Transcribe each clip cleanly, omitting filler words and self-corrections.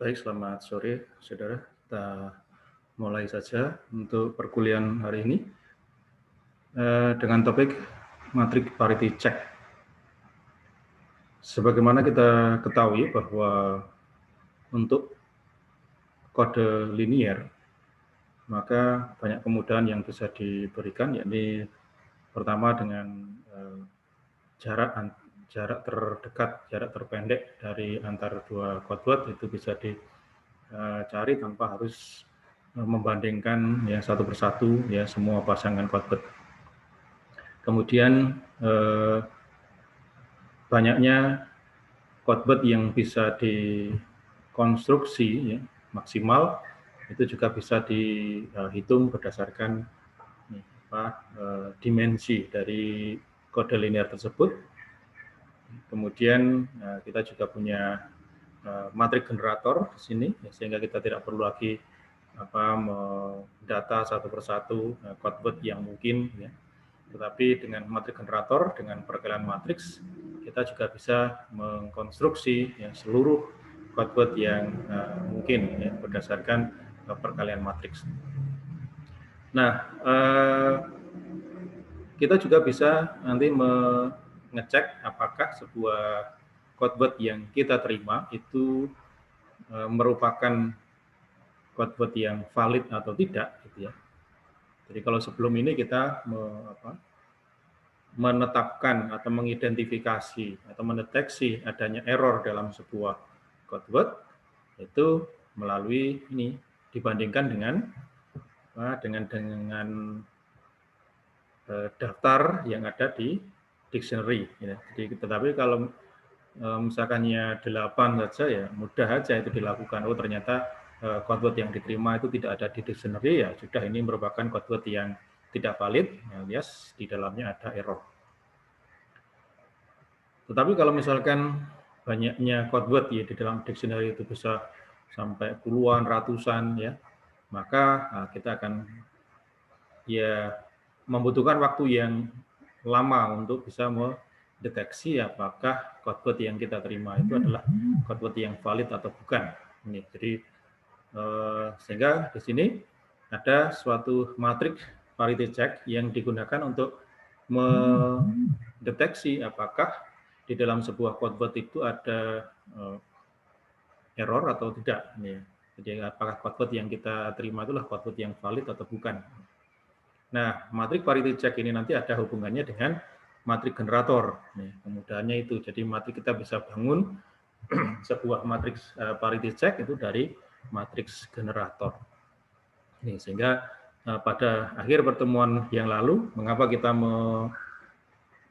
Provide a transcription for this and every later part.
Baik, selamat sore, saudara. Kita mulai saja untuk perkuliahan hari ini dengan topik matriks parity check. Sebagaimana kita ketahui bahwa untuk kode linier, maka banyak kemudahan yang bisa diberikan, yakni pertama dengan jarak terdekat, jarak terpendek dari antara dua code word itu bisa dicari tanpa harus membandingkan ya satu persatu ya semua pasangan code word. Kemudian banyaknya code word yang bisa dikonstruksi ya, maksimal itu juga bisa dihitung berdasarkan dimensi dari kode linear tersebut. Kemudian kita juga punya matriks generator di sini, sehingga kita tidak perlu lagi mendata satu persatu code word yang mungkin, ya. Tetapi dengan matriks generator, dengan perkalian matriks, kita juga bisa mengkonstruksi ya, seluruh code word yang mungkin ya, berdasarkan perkalian matriks. Nah, kita juga bisa nanti mengecek apakah sebuah code word yang kita terima itu merupakan code word yang valid atau tidak, gitu ya. Jadi kalau sebelum ini kita menetapkan atau mengidentifikasi atau mendeteksi adanya error dalam sebuah code word itu melalui ini dibandingkan dengan daftar yang ada di dictionary. Ya. Jadi, tetapi kalau misalkannya 8 saja ya mudah aja itu dilakukan. Oh ternyata code word yang diterima itu tidak ada di dictionary, ya sudah ini merupakan code word yang tidak valid, alias di dalamnya ada error. Tetapi kalau misalkan banyaknya code word ya di dalam dictionary itu bisa sampai puluhan, ratusan ya, maka kita akan ya membutuhkan waktu yang lama untuk bisa mendeteksi apakah code word yang kita terima itu adalah code word yang valid atau bukan. Ini, jadi sehingga di sini ada suatu matriks parity check yang digunakan untuk mendeteksi apakah di dalam sebuah code word itu ada error atau tidak. Jadi apakah code word yang kita terima itulah code word yang valid atau bukan. Nah, matriks parity check ini nanti ada hubungannya dengan matriks generator. Kemudahannya itu, jadi matriks kita bisa bangun sebuah matriks parity check itu dari matriks generator. Sehingga pada akhir pertemuan yang lalu, mengapa kita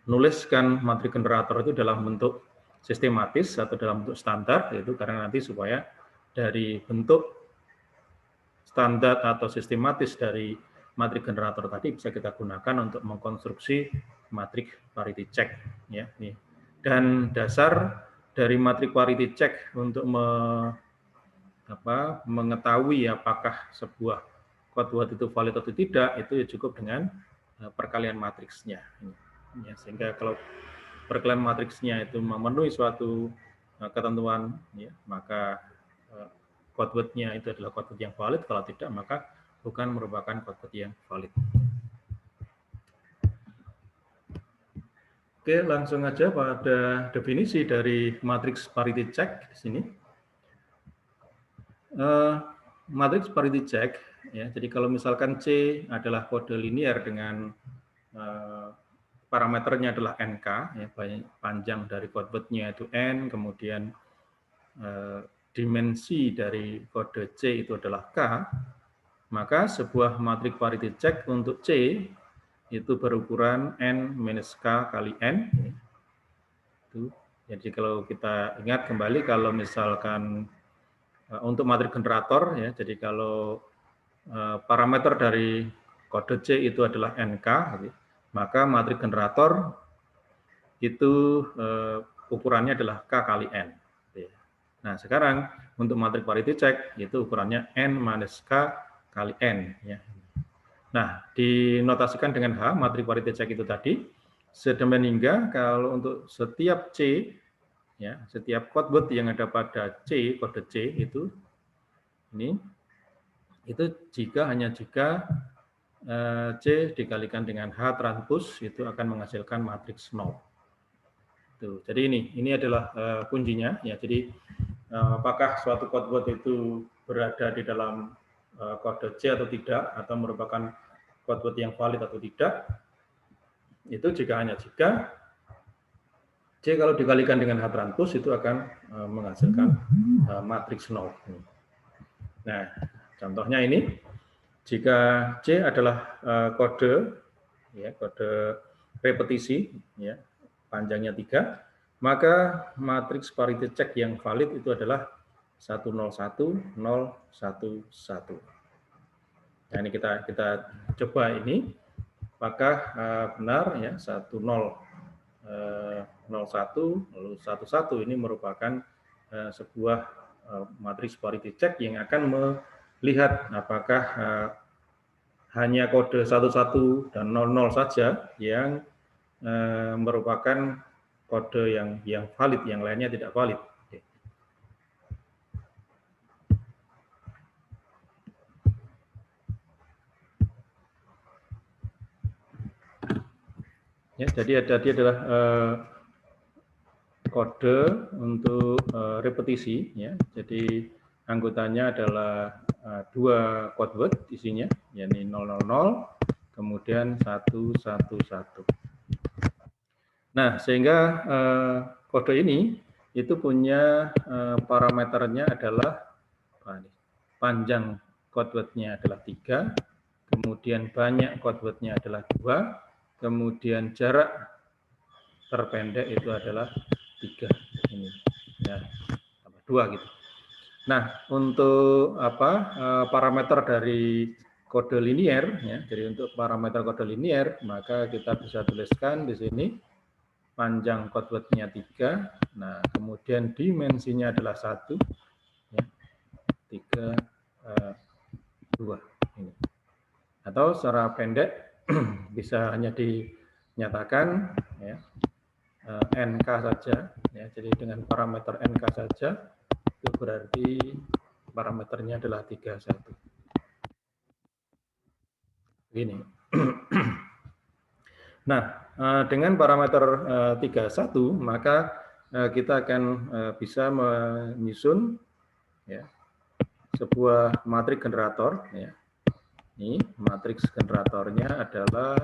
menuliskan matriks generator itu dalam bentuk sistematis atau dalam bentuk standar, yaitu karena nanti supaya dari bentuk standar atau sistematis dari matriks generator tadi bisa kita gunakan untuk mengkonstruksi matriks parity check, ya. Dan dasar dari matriks parity check untuk mengetahui apakah sebuah code word itu valid atau tidak itu ya cukup dengan perkalian matriksnya. Ya, sehingga kalau perkalian matriksnya itu memenuhi suatu ketentuan, ya, maka code word-nya itu adalah code word yang valid. Kalau tidak, maka bukan merupakan code word yang valid. Oke, langsung aja pada definisi dari matriks parity check di sini. Matriks parity check, ya. Jadi kalau misalkan C adalah kode linear dengan parameternya adalah NK, ya, panjang dari code word-nya itu N, kemudian dimensi dari kode C itu adalah K, maka sebuah matriks parity check untuk C itu berukuran N-K kali N. Itu. Jadi kalau kita ingat kembali, kalau misalkan untuk matriks generator, ya, jadi kalau parameter dari kode C itu adalah NK, maka matriks generator itu ukurannya adalah K kali N. Nah, sekarang untuk matriks parity check itu ukurannya N-K kali N. Ya. Nah, dinotasikan dengan H, matriks parity check itu tadi, sedemikian hingga kalau untuk setiap C, ya, setiap code word yang ada pada C, kode C itu hanya jika C dikalikan dengan H transpose itu akan menghasilkan matriks 0. Tuh, jadi ini adalah kuncinya ya. Jadi apakah suatu code word itu berada di dalam kode C atau tidak, atau merupakan code word yang valid atau tidak, itu hanya jika C kalau dikalikan dengan H transpose itu akan menghasilkan matriks 0. Nah, contohnya ini, jika C adalah kode repetisi, ya, panjangnya 3, maka matriks parity check yang valid itu adalah 101 0 1 1. Nah, ini kita coba ini, apakah benar ya 10 01 lalu 11 ini merupakan sebuah matriks parity check yang akan melihat apakah hanya kode 11 dan 00 saja yang merupakan kode yang valid, yang lainnya tidak valid. Ya, jadi tadi adalah kode untuk repetisi, ya. Jadi anggotanya adalah 2 code word isinya, yakni 000, kemudian 111. Nah, sehingga kode ini itu punya parameternya adalah panjang code word-nya adalah 3, kemudian banyak code word-nya adalah 2, kemudian jarak terpendek itu adalah 3. Ini ya, 2 gitu. Nah, untuk parameter dari kode linier, ya, jadi untuk parameter kode linier, maka kita bisa tuliskan di sini panjang code word-nya 3, nah kemudian dimensinya adalah 1, ya, 3, 2. Ini. Atau secara pendek bisa hanya dinyatakan ya, NK saja, ya, jadi dengan parameter NK saja, itu berarti parameternya adalah 31. Begini. Nah, dengan parameter 31, maka kita akan bisa menyusun ya, sebuah matriks generator. Ya. Ini matriks generatornya adalah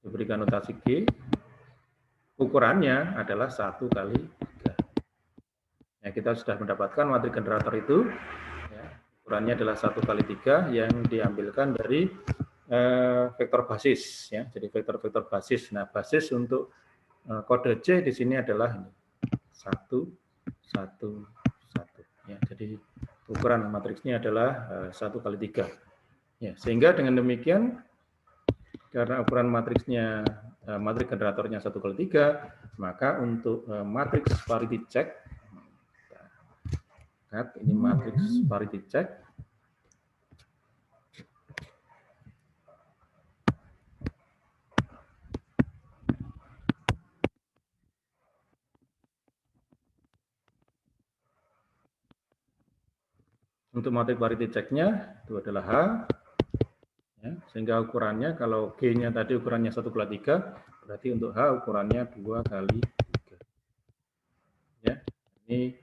diberikan notasi G, ukurannya adalah 1 kali 3. Ya, kita sudah mendapatkan matriks generator itu, ya, ukurannya adalah 1 kali 3 yang diambilkan dari vektor basis. Ya. Jadi vektor-vektor basis. Nah, basis untuk kode C di sini adalah 1, 1, 1. Ya, jadi ukuran matriksnya adalah 1 kali 3. Ya, sehingga dengan demikian, karena ukuran matriksnya, matriks generatornya 1 kali 3, maka untuk matriks parity check, ini matriks parity check, untuk matriks parity check-nya itu adalah H, ya, sehingga ukurannya kalau G-nya tadi ukurannya 1 kali 3, berarti untuk H ukurannya 2 kali 3. Ya, ini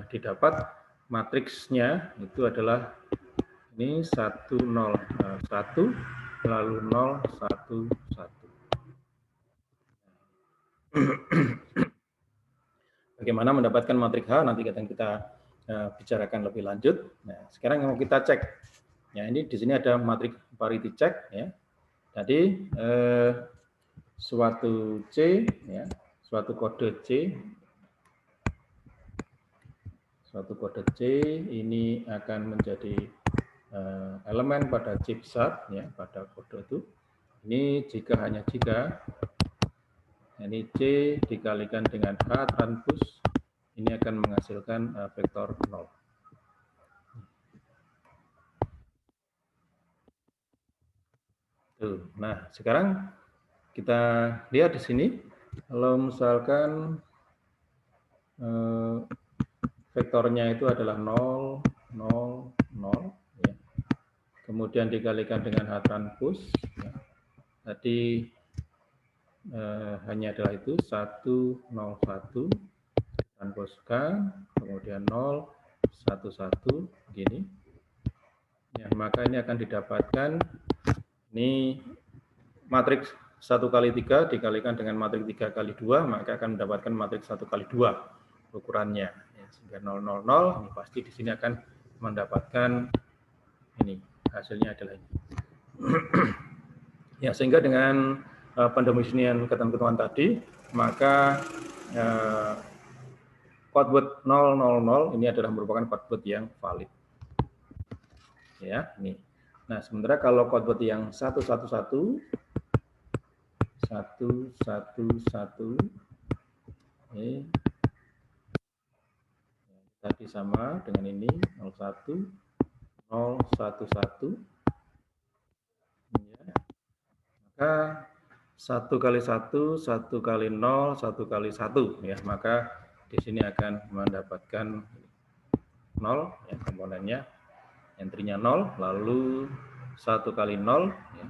didapat matriksnya itu adalah ini 1 0 1 lalu 0 1 1. Bagaimana mendapatkan matriks H nanti akan kita bicarakan lebih lanjut. Nah, sekarang yang mau kita cek. Ya, ini di sini ada matriks parity check, ya. Jadi suatu C, ya, suatu kode C ini akan menjadi elemen pada C besar, ya, pada kode itu. Ini hanya jika ini C dikalikan dengan H transpose, ini akan menghasilkan vektor 0. Tuh. Nah, sekarang kita lihat di sini, kalau misalkan vektornya itu adalah 0, 0, 0, ya. Kemudian dikalikan dengan H transpose, ya. Tadi hanya adalah itu 1, 0, 1, transposkan, kemudian 0, 1, 1, begini. Ya, maka ini akan didapatkan, ini matriks 1 kali 3 dikalikan dengan matriks 3 kali 2, maka akan mendapatkan matriks 1 kali 2 ukurannya. Ya, sehingga 0, 0, 0, ini pasti di sini akan mendapatkan ini, hasilnya adalah ini. Ya, sehingga dengan pendefinisian ketentuan tadi, maka code word 000 ini adalah merupakan code word yang valid. Ya, ini. Nah, sementara kalau code word yang 111 ini tadi sama dengan ini 01 011 ya. Maka 1 kali 1, 1 kali 0, 1 kali 1 ya, maka di sini akan mendapatkan 0 ya, komponennya entry-nya 0, lalu 1 kali 0 ya.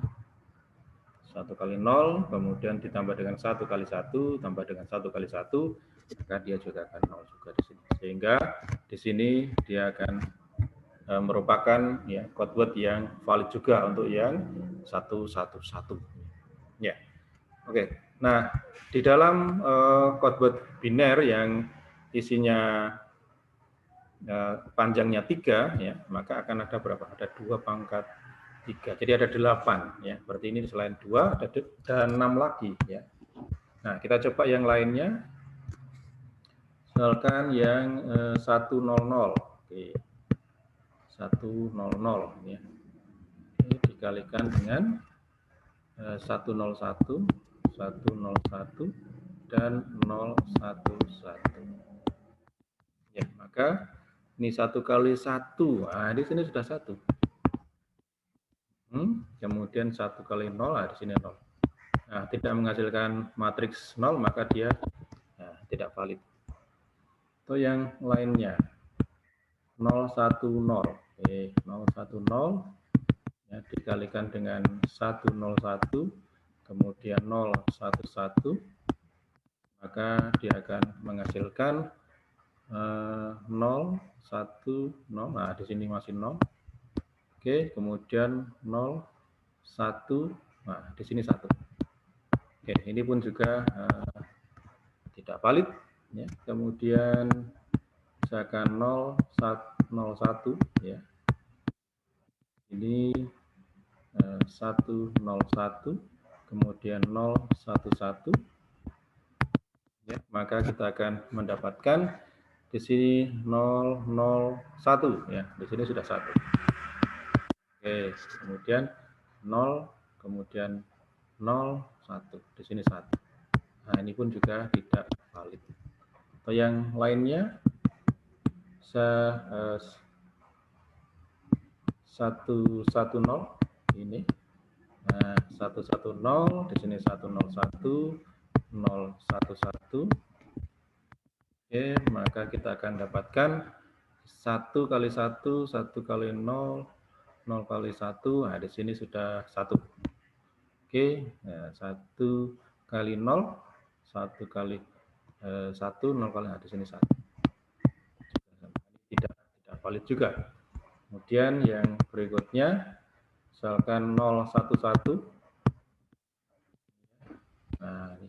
1 kali 0, kemudian ditambah dengan 1 kali 1, tambah dengan 1 kali 1, maka dia juga akan 0 juga di sini. Sehingga di sini dia akan merupakan ya code word yang valid juga untuk yang 111. Ya. Oke. Nah, di dalam code word biner yang isinya panjangnya 3 ya, maka akan ada berapa? Ada 2 pangkat 3. Jadi ada 8 ya. Berarti ini selain 2 ada 6 lagi ya. Nah, kita coba yang lainnya. Misalkan yang 100. Oke. 100 ya. Ini dikalikan dengan 101, 101 dan 011. Ya, maka ini 1 kali 1. Nah, di sini sudah 1. Kemudian 1 kali 0, nah di sini 0. Nah, tidak menghasilkan matriks 0, maka dia tidak valid. Atau yang lainnya 010. Oke, 010 ya, dikalikan dengan 101, kemudian 011, maka dia akan menghasilkan 0, 1, 0. Nah, di sini masih 0. Oke, kemudian 0, 1. Nah, di sini 1. Oke, ini pun juga tidak valid. Ya. Kemudian misalkan 0, 1, ya. Ini 101, kemudian 011. Ya, maka kita akan mendapatkan di sini 001 ya. Di sini sudah 1. Oke, kemudian 0, kemudian 01. Di sini 1. Nah, ini pun juga tidak valid. Atau yang lainnya 110 ini. Nah, 110 di sini 101, 011. Oke, maka kita akan dapatkan 1 kali 1, 1 kali 0, 0 kali 1. Nah, di sini sudah 1. Oke, nah, 1 kali 0, 1 kali 1, 0 kali, nah, di sini 1. Tidak valid juga. Kemudian yang berikutnya, misalkan 011. Nah, ini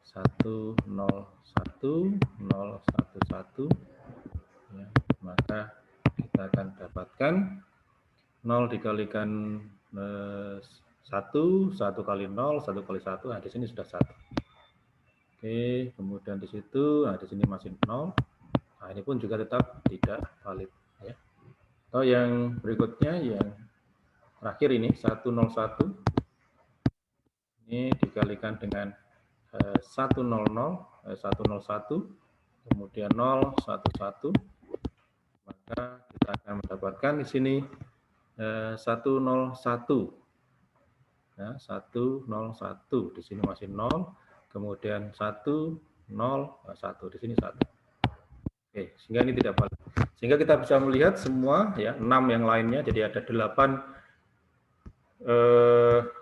101, 011. Ya, maka kita akan dapatkan 0 dikalikan 1, 1 kali 0, 1 kali 1, nah di sini sudah 1. Oke, kemudian di situ, nah di sini masih 0. Nah, ini pun juga tetap tidak valid. Ya. Atau yang berikutnya, yang terakhir ini, 101. Ini dikalikan dengan 100, 101, kemudian 011. Maka kita akan mendapatkan di sini 101. Ya, 1, 0, 1. Di sini masih 0. Kemudian 1, 0, 1. Di sini 1. Oke, sehingga ini tidak valid. Sehingga kita bisa melihat semua ya 6 yang lainnya. Jadi ada 8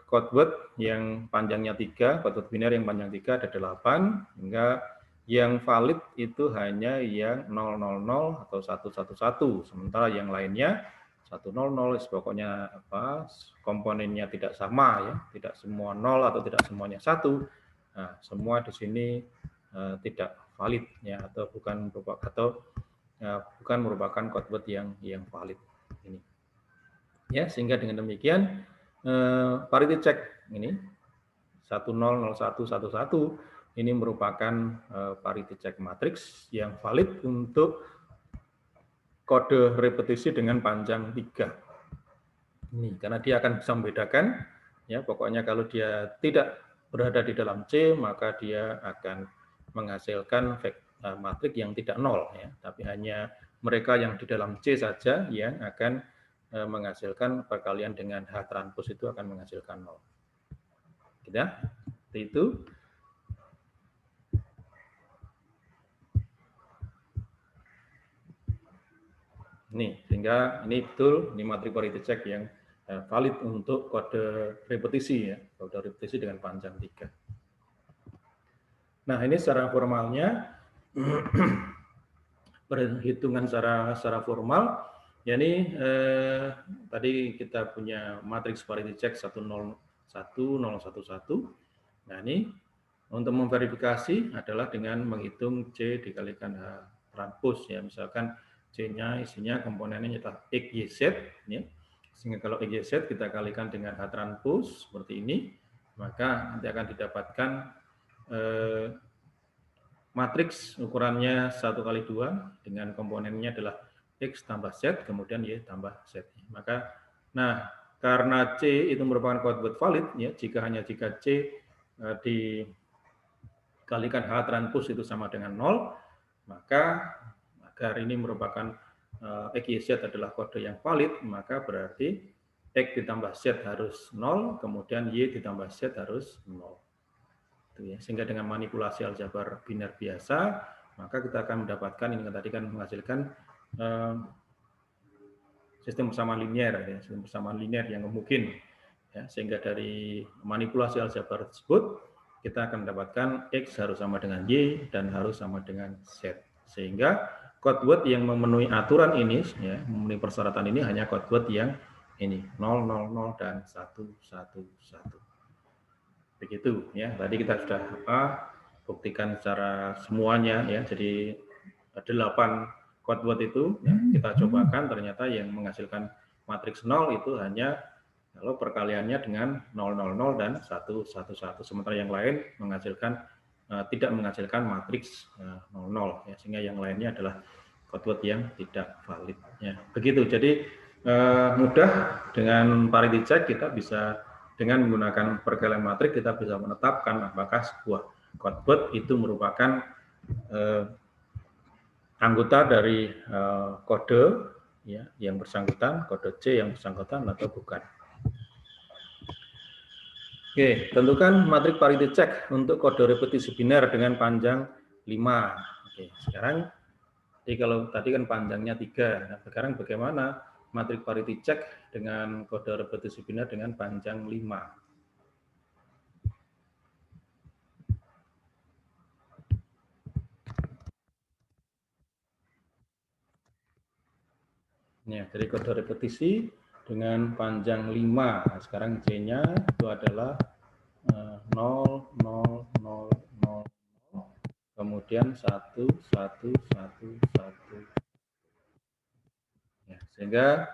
code word yang panjangnya 3, code word biner yang panjang 3 ada 8, hingga yang valid itu hanya yang 000 atau 111. Sementara yang lainnya 100, pokoknya apa komponennya tidak sama ya, tidak semua 0 atau tidak semuanya 1. Nah, semua di sini tidak valid ya, atau bukan merupakan code word yang valid ini. Ya, sehingga dengan demikian parity check ini 100111 ini merupakan parity check matrix yang valid untuk kode repetisi dengan panjang 3. Ini karena dia akan bisa membedakan ya, pokoknya kalau dia tidak berada di dalam C maka dia akan menghasilkan matriks yang tidak 0 ya, tapi hanya mereka yang di dalam C saja yang akan menghasilkan perkalian dengan H transpose itu akan menghasilkan 0. Gitu ya. Seperti itu. Nih, sehingga ini betul ini matriks parity check yang valid untuk kode repetisi ya, kode repetisi dengan panjang 3. Nah, ini secara formalnya perhitungan secara formal. Ya ini tadi kita punya matriks parity check 101011. Nah, ini untuk memverifikasi adalah dengan menghitung C dikalikan H transpose ya. Misalkan C-nya isinya komponennya adalah X, Y, Z ya. Sehingga kalau X, Y, Z kita kalikan dengan H transpose seperti ini, maka nanti akan didapatkan matriks ukurannya 1x2 dengan komponennya adalah X tambah Z, kemudian Y tambah Z. Maka, nah, karena C itu merupakan code word valid, ya, jika C dikalikan H transpose itu sama dengan 0, maka agar ini merupakan X, Y, Z adalah kode yang valid, maka berarti X ditambah Z harus 0, kemudian Y ditambah Z harus 0. Sehingga dengan manipulasi aljabar biner biasa, maka kita akan mendapatkan ini tadi kan menghasilkan sistem persamaan linear, ya, sistem persamaan linear yang mungkin. Ya, sehingga dari manipulasi aljabar tersebut kita akan mendapatkan X harus sama dengan Y dan harus sama dengan Z. Sehingga code word yang memenuhi aturan ini, ya, memenuhi persyaratan ini hanya code word yang ini 000 dan 111. Begitu ya. Tadi kita sudah buktikan secara semuanya ya. Jadi 8 code word itu ya, kita cobakan, ternyata yang menghasilkan matriks 0 itu hanya kalau perkaliannya dengan 000 dan 111. Sementara yang lain menghasilkan tidak menghasilkan matriks 00 ya, sehingga yang lainnya adalah code word yang tidak valid ya. Begitu. Jadi mudah dengan parity check kita bisa dengan menggunakan perkalian matriks kita bisa menetapkan apakah sebuah code word itu merupakan anggota dari kode ya yang bersangkutan, kode C yang bersangkutan atau bukan. Oke, tentukan matriks parity check untuk kode repetisi biner dengan panjang 5. Oke, sekarang jadi kalau tadi kan panjangnya 3. Nah, sekarang bagaimana matriks parity check dengan kode repetisi biner dengan panjang 5? Ya, jadi kode repetisi dengan panjang 5. Nah, sekarang C-nya itu adalah 0, 0, 0, 0, kemudian 1, 1, 1, 1. Ya, sehingga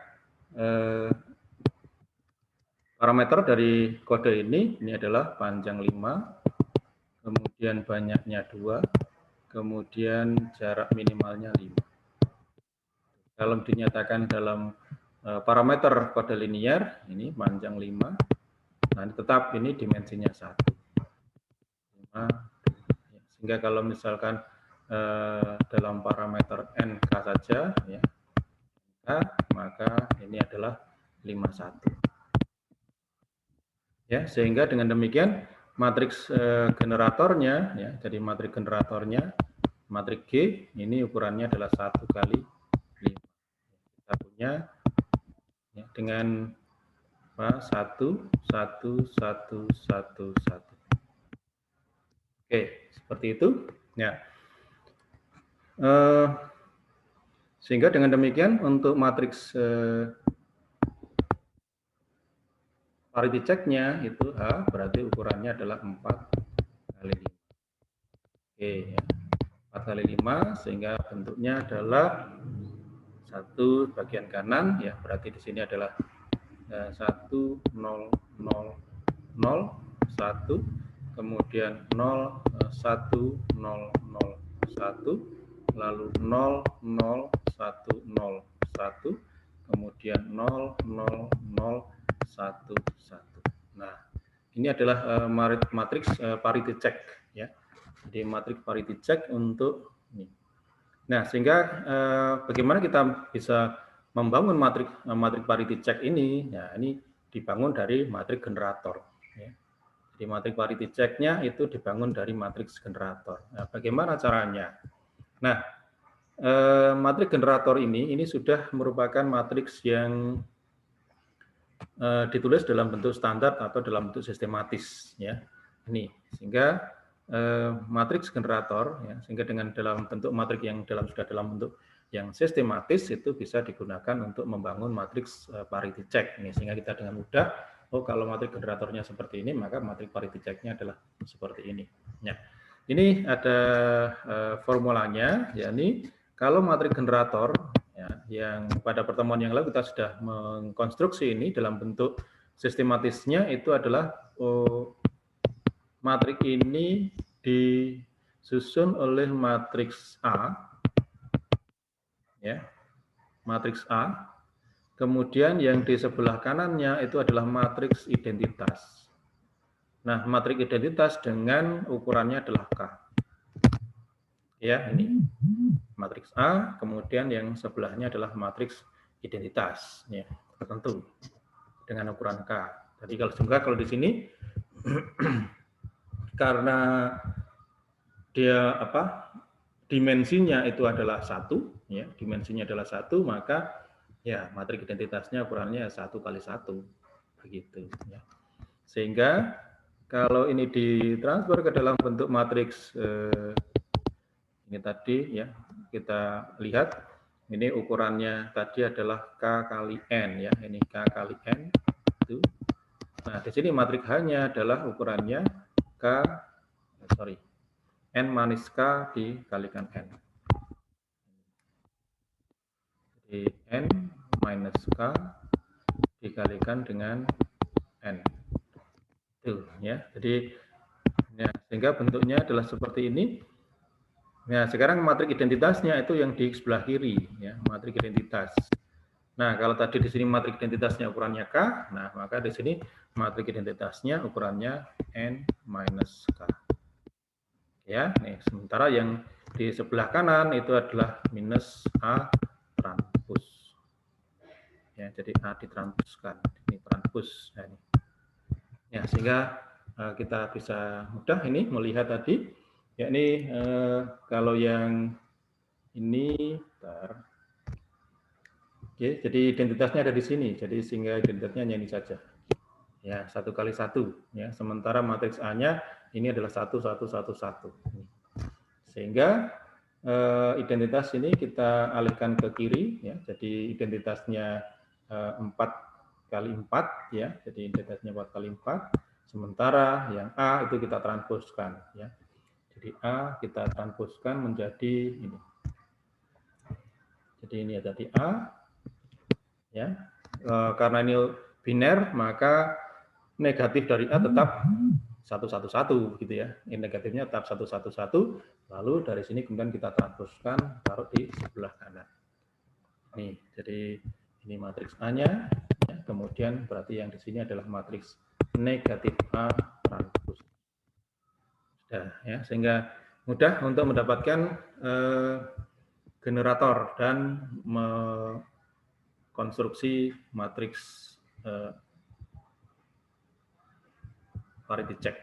parameter dari kode ini adalah panjang 5, kemudian banyaknya 2, kemudian jarak minimalnya 5. Kalau dinyatakan dalam parameter kode linear, ini panjang 5, nah tetap ini dimensinya 1. 5, sehingga kalau misalkan dalam parameter NK saja, ya, maka ini adalah 51. Ya, sehingga dengan demikian matriks generatornya, ya, jadi matriks generatornya, matriks G ini ukurannya adalah 1 kali 5. Kita punya ya, dengan 1, 1, 1, 1, 1. Oke, seperti itu. Ya. Sehingga dengan demikian untuk matriks parity check-nya itu H berarti ukurannya adalah 4 kali 5. Oke, ya. 4 kali 5 sehingga bentuknya adalah 1 bagian kanan, ya berarti di sini adalah 1, 0, 0, 0, 1, kemudian 0, 1, 0, 0, 1, lalu 0, 0, 1, 0, 1, kemudian 0, 0, 0, 1, 1. Nah, ini adalah matriks parity check, ya. Jadi matriks parity check untuk ini. Nah, sehingga bagaimana kita bisa membangun matriks parity check ini? Nah, ini dibangun dari matriks generator. Ya. Jadi matriks parity check-nya itu dibangun dari matriks generator. Nah, bagaimana caranya? Nah, matriks generator ini sudah merupakan matriks yang ditulis dalam bentuk standar atau dalam bentuk sistematis, ya. Ini sehingga matriks generator, ya, sehingga dengan dalam bentuk matriks yang sudah dalam bentuk yang sistematis itu bisa digunakan untuk membangun matriks parity check. Ini sehingga kita dengan mudah, oh kalau matriks generatornya seperti ini, maka matriks parity check-nya adalah seperti ini. Ya. Ini ada formulanya, yakni kalau matriks generator ya, yang pada pertemuan yang lalu kita sudah mengkonstruksi ini dalam bentuk sistematisnya itu adalah matriks ini disusun oleh matriks A, ya, matriks A. Kemudian yang di sebelah kanannya itu adalah matriks identitas. Nah, matriks identitas dengan ukurannya adalah K. Ya, ini matriks A, kemudian yang sebelahnya adalah matriks identitas, ya, tertentu dengan ukuran K. Jadi kalau di sini karena dia dimensinya itu adalah 1, ya, dimensinya adalah 1, maka ya matriks identitasnya ukurannya 1 kali 1, begitu, ya. Sehingga kalau ini ditransfer ke dalam bentuk matriks ini tadi, ya, kita lihat ini ukurannya tadi adalah K kali N, ya, ini K kali N itu. Nah, di sini matriks H-nya adalah ukurannya N minus K dikalikan N. Jadi N minus K dikalikan dengan N. Itu, ya. Jadi ya, sehingga bentuknya adalah seperti ini. Nah, sekarang matriks identitasnya itu yang di sebelah kiri, ya, matriks identitas. Nah, kalau tadi di sini matriks identitasnya ukurannya K, nah maka di sini matriks identitasnya ukurannya N minus K. Ya, nih, sementara yang di sebelah kanan itu adalah minus A transpos. Ya, jadi A ditranspuskan, ini transpos. Nah, ini. Ya, sehingga kita bisa mudah ini melihat tadi, yakni kalau yang ini, oke, jadi identitasnya ada di sini, jadi sehingga identitasnya hanya ini saja. Ya, 1 kali 1, ya. Sementara matriks A-nya ini adalah 1, 1, 1, 1. Sehingga identitas ini kita alihkan ke kiri, ya. Jadi identitasnya 4 kali 4, ya. Jadi identitasnya 4 kali 4. Sementara yang A itu kita transposkan, ya. Jadi A kita transposkan menjadi ini. Jadi ini tadi A, ya. Karena ini biner, maka negatif dari A tetap 111 gitu ya. Ini negatifnya tetap 111, lalu dari sini kemudian kita transposkan taruh di sebelah kanan. Nih, jadi ini matriks A-nya, ya, kemudian berarti yang di sini adalah matriks negatif A transpos. Sudah, ya, sehingga mudah untuk mendapatkan generator dan konstruksi matriks parity check.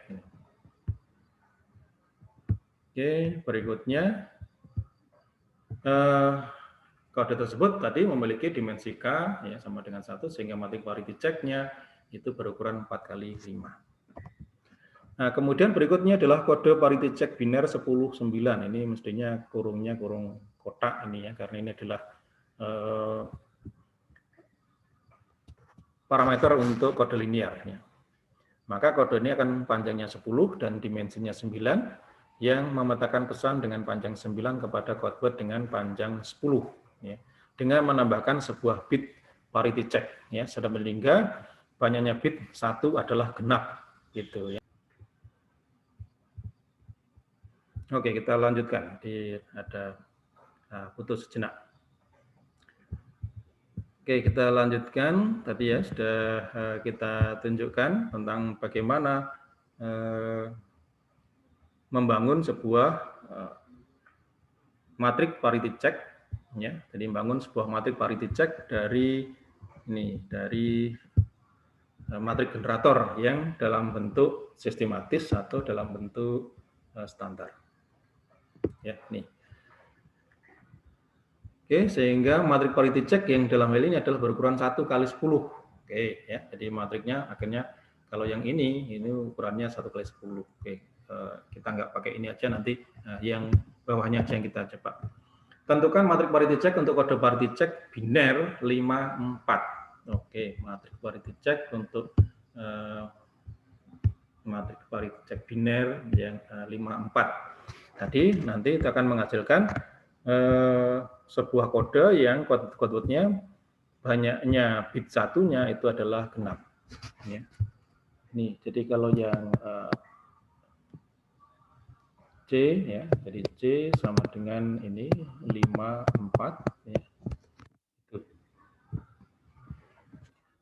Oke, berikutnya kode tersebut tadi memiliki dimensi K ya sama dengan 1 sehingga matrix parity check-nya itu berukuran 4 kali 5. Nah, kemudian berikutnya adalah kode parity check biner 10-9. Ini mestinya kurungnya kurung kotak ini ya, karena ini adalah parameter untuk kode linear. Ya. Maka kode ini akan panjangnya 10 dan dimensinya 9 yang memetakan pesan dengan panjang 9 kepada code word dengan panjang 10. Ya. Dengan menambahkan sebuah bit parity check. Ya. Sehingga banyaknya bit 1 adalah genap. Gitu, ya. Oke, kita lanjutkan. Ada putus sejenak. Oke, kita lanjutkan. Tadi ya sudah kita tunjukkan tentang bagaimana membangun sebuah matrix parity check. Ya, jadi membangun sebuah matrix parity check dari matrix generator yang dalam bentuk sistematis atau dalam bentuk standar. Ya, nih. Oke, sehingga matrix parity check yang dalam hal ini adalah berukuran 1 kali 10. Oke, ya. Jadi matriksnya akhirnya kalau yang ini ukurannya 1 kali 10. Oke, kita nggak pakai ini aja, nanti yang bawahnya aja yang kita coba. Tentukan matrix parity check untuk kode parity check biner 54. Oke, matrix parity check untuk matrix parity check biner yang 54. Tadi nanti itu akan menghasilkan sebuah kode yang kode wordnya banyaknya bit satunya itu adalah genap. Ya. Nih, jadi kalau yang C ya, jadi C sama dengan ini 54 ya.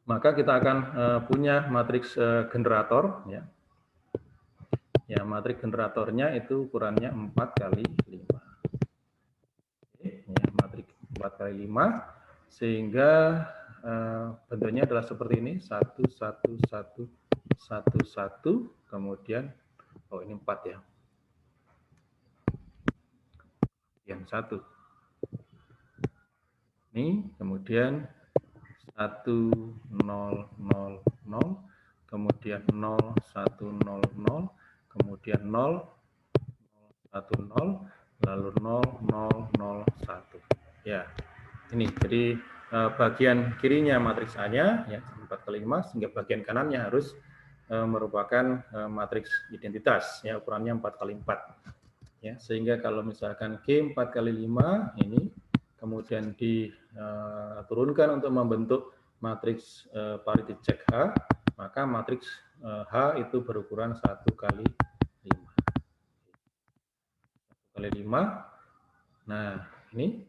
Maka kita akan punya matriks generator ya. Ya, matriks generatornya itu ukurannya 4 kali 5. Oke, ya, matriks 4 kali 5 sehingga bentuknya adalah seperti ini 1 1 1 1 1 kemudian ini 4 ya. Yang 1. Ini kemudian 1 0 0 0 kemudian 0 1 0 0 kemudian 0 1 0 lalu 0 0 0 1 ya. Ini jadi bagian kirinya matriks A-nya ya 4 kali 5 sehingga bagian kanannya harus merupakan matriks identitas ya ukurannya 4 kali 4 ya, sehingga kalau misalkan G 4 kali 5 ini kemudian diturunkan untuk membentuk matriks parity check H, maka matriks H itu berukuran 1 kali 5. 1 kali 5. Nah, ini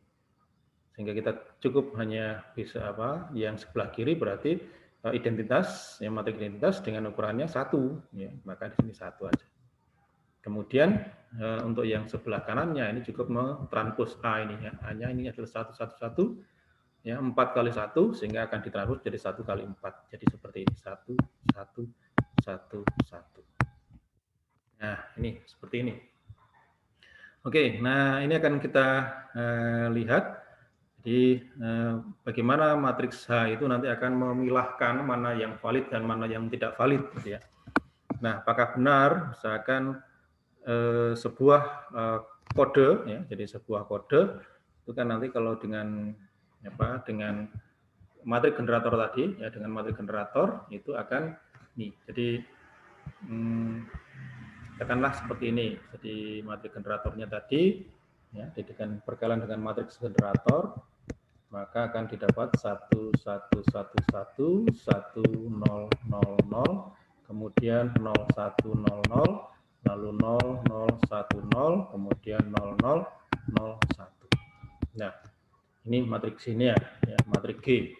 sehingga kita cukup hanya bisa yang sebelah kiri berarti identitas, ya matriks identitas dengan ukurannya 1 ya, maka di sini 1 aja. Kemudian untuk yang sebelah kanannya ini cukup mentranspos A ini ya. A-nya ini adalah 1 1 1 ya, 4 kali 1 sehingga akan ditranspos jadi 1 kali 4. Jadi seperti ini 1 1 1 1. Nah, ini seperti ini. Oke, nah ini akan kita lihat. Jadi bagaimana matriks H itu nanti akan memilahkan mana yang valid dan mana yang tidak valid gitu ya. Nah, apakah benar misalkan sebuah kode ya, jadi sebuah kode itu kan nanti kalau dengan dengan matriks generator tadi ya, dengan matriks generator itu akan nih. Jadi katakanlah seperti ini. Jadi matriks generatornya tadi ya, dengan berkaitan dengan matriks generator maka akan didapat 1 1 1 1 1 0 0 0 kemudian 0 1 0 0 lalu 0 0 1 0 kemudian 0 0 0 1. Nah, ini matriks ini ya matriks G.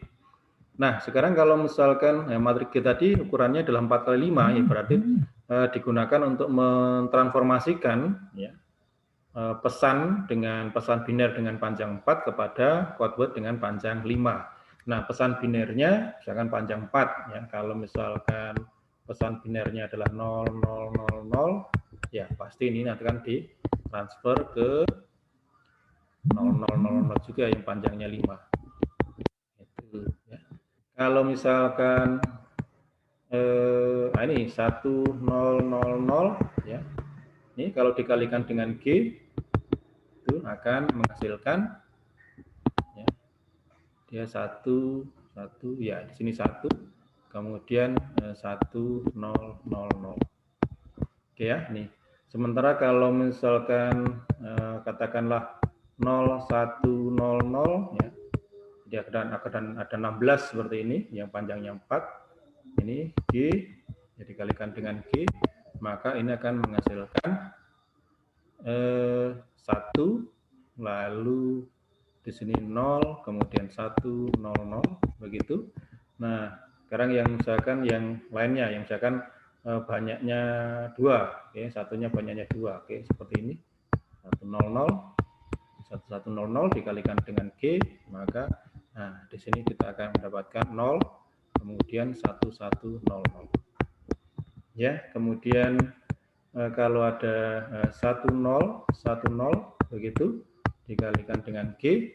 Nah, sekarang kalau misalkan matriks G tadi ukurannya adalah 4 kali 5 ya berarti digunakan untuk mentransformasikan ya pesan biner dengan panjang 4 kepada code word dengan panjang 5. Nah, pesan binernya misalkan panjang 4 ya. Kalau misalkan pesan binernya adalah 0000, ya pasti ini nanti akan ditransfer ke 0000 juga yang panjangnya 5. Itu, ya. Kalau misalkan ini 1000, ya. Ini kalau dikalikan dengan G itu akan menghasilkan, ya, dia 1 ya di sini 1, kemudian 1000. Oke ya, nih. Sementara kalau misalkan katakanlah 0100, ya, dia akan ada 16 seperti ini, yang panjangnya 4. Ini G, ya dikalikan dengan G, maka ini akan menghasilkan 1, lalu di sini 0, kemudian 100, begitu. Nah, sekarang yang misalkan yang lainnya, yang misalkan banyaknya 2, oke, satunya banyaknya 2, oke, seperti ini. 1100 dikalikan dengan G, maka nah di sini kita akan mendapatkan 0, kemudian 1100. Ya, kemudian kalau ada 10, begitu dikalikan dengan G,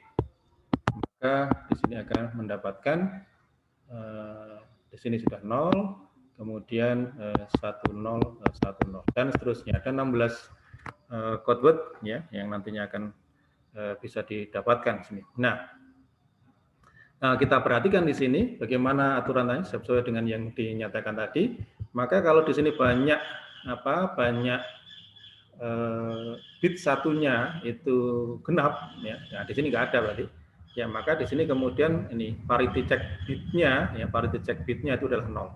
maka di sini akan mendapatkan di sini sudah 0, kemudian 10, dan seterusnya. Ada 16 code word, ya, yang nantinya akan bisa didapatkan di sini. Nah, kita perhatikan di sini bagaimana aturannya sesuai dengan yang dinyatakan tadi. Maka kalau di sini banyak bit satunya itu genap, ya, nah di sini nggak ada berarti. Ya, maka di sini kemudian ini parity check bitnya, ya parity check bitnya itu adalah 0.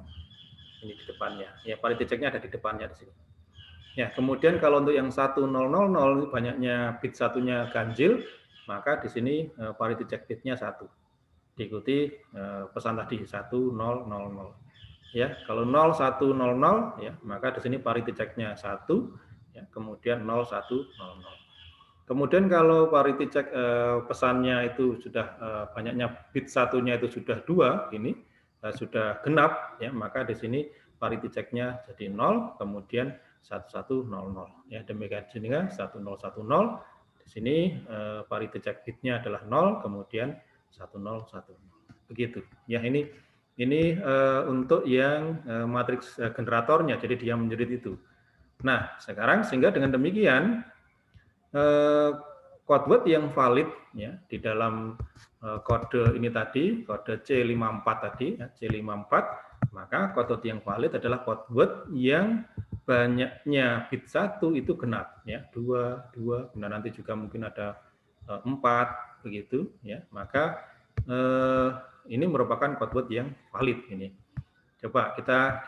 Ini di depannya, ya parity checknya ada di depannya di sini. Ya, kemudian kalau untuk yang 1000 banyaknya bit satunya ganjil, maka di sini parity check bitnya 1. Diikuti pesan tadi 1000. Ya, kalau 0100, ya maka di sini parity checknya 1, ya, kemudian 0100. Kemudian kalau parity check pesannya itu sudah banyaknya bit satunya itu sudah 2, ini sudah genap, ya maka di sini parity checknya jadi 0, kemudian 1100, ya demikian sehingga 1010. Di sini parity check bitnya adalah 0, kemudian 1010. Begitu. Ya, ini untuk yang matriks generatornya, jadi dia menjerit itu. Nah, sekarang sehingga dengan demikian code word yang valid, ya, di dalam kode ini tadi, kode C54 tadi, ya, C54, maka code word yang valid adalah code word yang banyaknya bit 1 itu genap, ya, 2, kemudian nanti juga mungkin ada 4, begitu, ya. Maka ini merupakan code word yang valid ini. Coba kita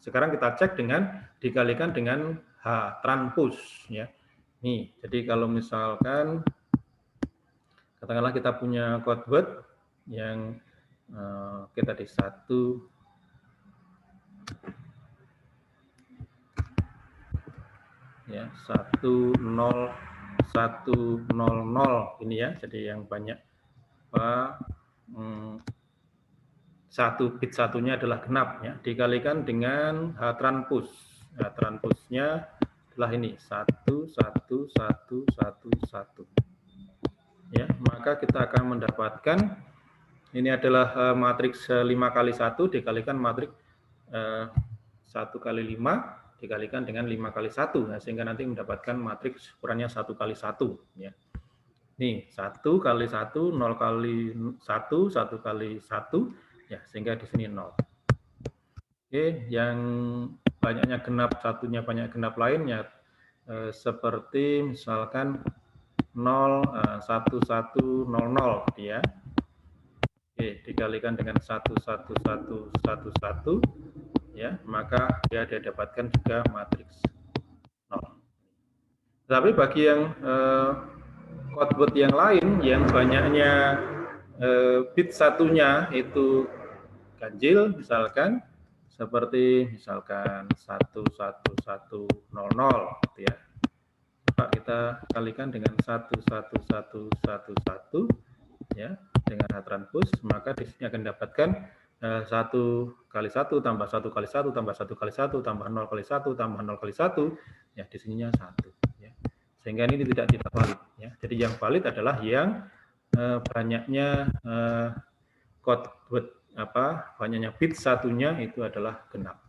sekarang kita cek dengan dikalikan dengan H transpose, ya. Nih, jadi kalau misalkan katakanlah kita punya code word yang kita di 1, ya 101000 ini, ya, jadi yang banyak satu bit satunya adalah genap, ya, dikalikan dengan H transpose. H transpose-nya adalah ini 11111. Ya, maka kita akan mendapatkan ini adalah matriks 5 kali 1 dikalikan matriks 1 kali 5 dikalikan dengan 5 kali 1, nah, sehingga nanti mendapatkan matriks ukurannya 1 kali 1, ya. Nih, 1 kali 1, 0 kali 1, 1 kali 1, ya, sehingga di sini 0. Oke, yang banyaknya genap, satunya banyak genap lainnya, seperti misalkan 1100, ya. Oke, dikalikan dengan 11111, ya, maka dia didapatkan juga matriks 0. Tapi bagi yang code word yang lain yang banyaknya bit satunya itu ganjil, misalkan seperti misalkan 11100, gitu ya. Coba kita kalikan dengan 11111, ya, dengan H transpose, maka di sini akan dapatkan 1 kali 1 tambah 1 kali 1 tambah 1 kali 1 tambah 0 kali 1 tambah 0 kali 1, ya di sininya 1. Ya. Sehingga ini tidak valid. Ya. Jadi yang valid adalah yang banyaknya banyaknya bit satunya itu adalah genap.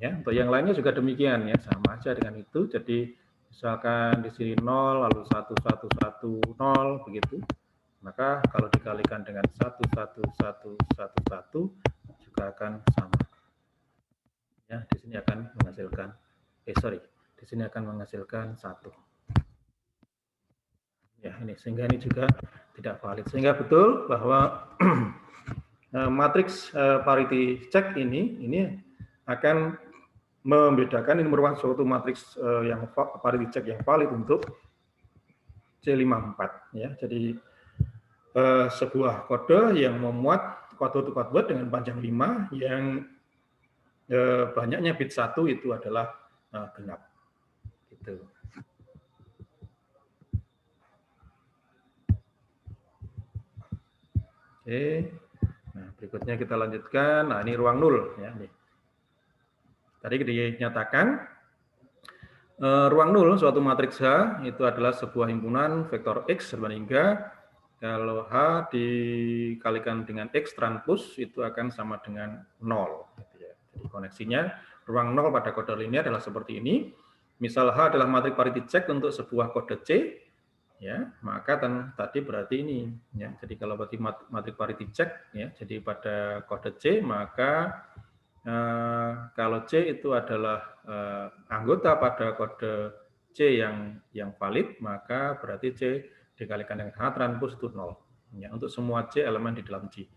Ya, untuk yang lainnya juga demikian ya, sama aja dengan itu. Jadi misalkan di sini 0 lalu 1 1 1 0 begitu. Maka kalau dikalikan dengan 1 1 1 1 1 juga akan sama. Ya, di sini akan menghasilkan di sini akan menghasilkan 1. Ya, ini sehingga ini juga tidak valid. Sehingga betul bahwa matriks parity check ini akan membedakan, ini merupakan suatu matriks yang parity check yang valid untuk C54 ya. Jadi sebuah kode yang memuat kode to word dengan panjang 5 yang banyaknya bit 1 itu adalah genap. Gitu. Oke. Nah, berikutnya kita lanjutkan. Nah, ini ruang nul ya. Nih. Tadi dinyatakan ruang nul suatu matriks H itu adalah sebuah himpunan vektor X berbandingga kalau H dikalikan dengan X transpose itu akan sama dengan 0. Gitu ya. Jadi koneksinya ruang nol pada kode linear adalah seperti ini. Misal H adalah matriks parity check untuk sebuah kode C, ya maka tadi berarti ini. Ya. Jadi kalau berarti matriks parity check, ya jadi pada kode C maka kalau C itu adalah anggota pada kode C yang valid, maka berarti C dikalikan dengan H transpose itu 0. Ya, untuk semua C elemen di dalam C.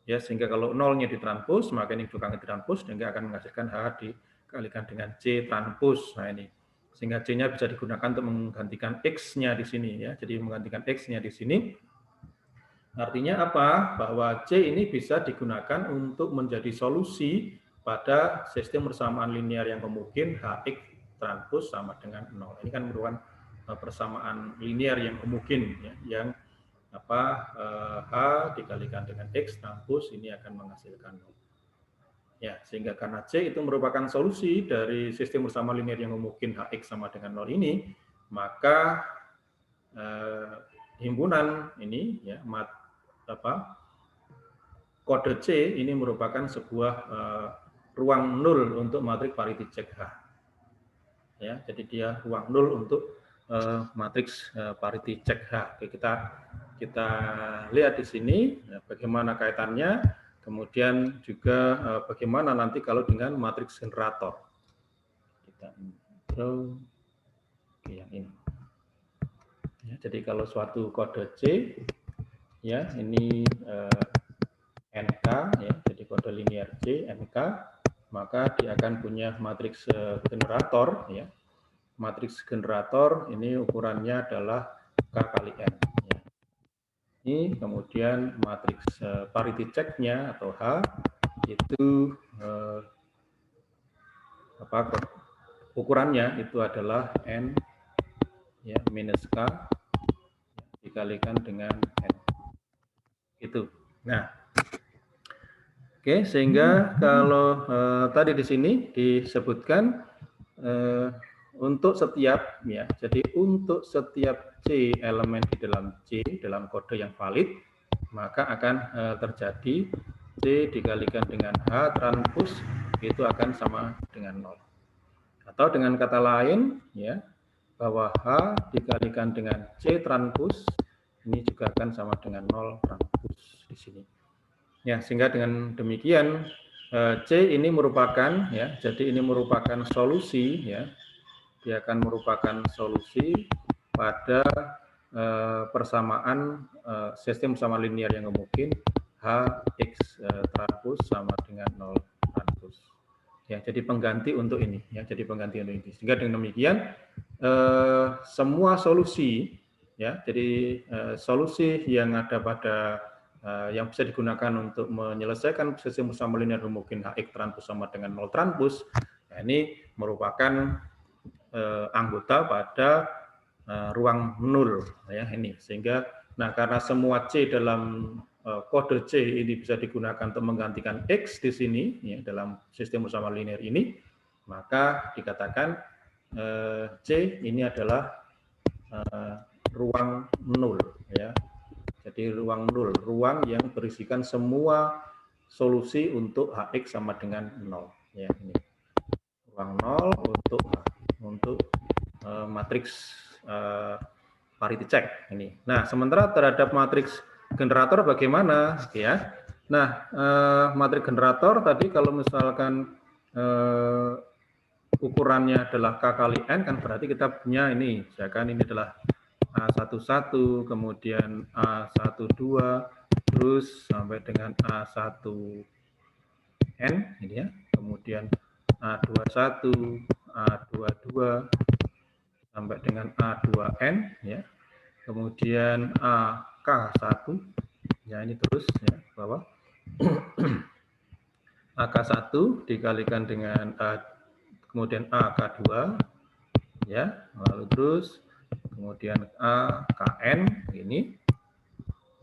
Ya, sehingga kalau 0-nya ditranspose, maka ini bukan ditranspose, sehingga akan menghasilkan H dikalikan dengan C transpose. Nah ini, sehingga C-nya bisa digunakan untuk menggantikan X-nya di sini. Ya, jadi menggantikan X-nya di sini. Artinya apa? Bahwa C ini bisa digunakan untuk menjadi solusi pada sistem persamaan linear yang homogin Hx transpose sama dengan 0. Ini kan merupakan persamaan linear yang homogin ya, yang H dikalikan dengan X transpose ini akan menghasilkan 0. Ya, sehingga karena C itu merupakan solusi dari sistem persamaan linear yang homogin Hx sama dengan 0 ini, maka himpunan ini ya kode C ini merupakan sebuah ruang nul untuk matriks parity check H. Ya, jadi dia ruang nul untuk matriks parity check H. Oke, kita lihat di sini ya, bagaimana kaitannya, kemudian juga bagaimana nanti kalau dengan matriks generator. Kita intro yang ini. Ya, jadi kalau suatu kode C, ya ini NK, ya, jadi kode linear C NK, maka dia akan punya matriks generator, ya. Matriks generator ini ukurannya adalah K kali N. Ya. Ini kemudian matriks parity check-nya atau H itu ukurannya itu adalah N ya minus K dikalikan dengan N. Itu. Nah, oke, sehingga kalau tadi di sini disebutkan untuk setiap ya, jadi untuk setiap C elemen di dalam C dalam kode yang valid, maka akan terjadi C dikalikan dengan H transpose itu akan sama dengan 0. Atau dengan kata lain ya, bahwa H dikalikan dengan C transpose ini juga akan sama dengan 0 transpose di sini. Ya, sehingga dengan demikian C ini merupakan ya, jadi ini merupakan solusi ya. Dia akan merupakan solusi pada persamaan sistem persamaan linear yang mungkin Hx transpose sama dengan 0 transpose. Ya, jadi pengganti untuk ini ya, jadi pengganti untuk ini. Sehingga dengan demikian semua solusi ya, jadi solusi yang ada pada yang bisa digunakan untuk menyelesaikan sistem persamaan linear mungkin Hx transpose sama dengan 0 transpose, ya, ini merupakan anggota pada ruang nul ya ini, sehingga nah karena semua C dalam kode C ini bisa digunakan untuk menggantikan X di sini ya, dalam sistem bersama linear ini, maka dikatakan C ini adalah ruang nol ya. Jadi ruang nol, ruang yang berisikan semua solusi untuk Hx sama dengan 0 ya, ini. Ruang 0 untuk matriks parity check ini. Nah, sementara terhadap matriks generator bagaimana ya? Nah, matriks generator tadi kalau misalkan ukurannya adalah K kali N, kan berarti kita punya ini, misalkan ini adalah A11, kemudian A12, terus sampai dengan A1N, ini ya, kemudian A21, A22, sampai dengan A2N, ya, kemudian AK1, ya ini terus ya bawah, AK1 dikalikan dengan kemudian AK2, ya, lalu terus kemudian AKN ini,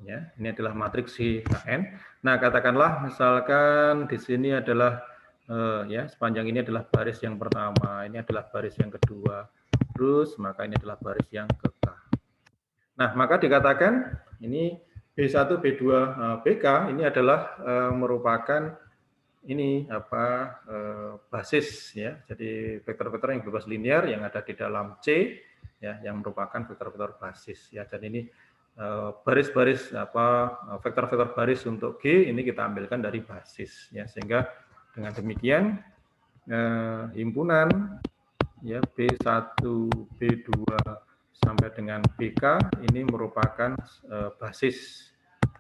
ya, ini adalah matriks KN. Nah, katakanlah misalkan di sini adalah ya sepanjang ini adalah baris yang pertama, ini adalah baris yang kedua, terus maka ini adalah baris yang ke K. Nah, maka dikatakan ini B1, B2, BK ini adalah merupakan ini apa basis ya. Jadi vektor-vektor yang bebas linear yang ada di dalam C ya, yang merupakan vektor-vektor basis ya. Dan ini baris-baris apa vektor-vektor baris untuk G ini kita ambilkan dari basis ya, sehingga dengan demikian himpunan ya B1, B2 sampai dengan BK ini merupakan basis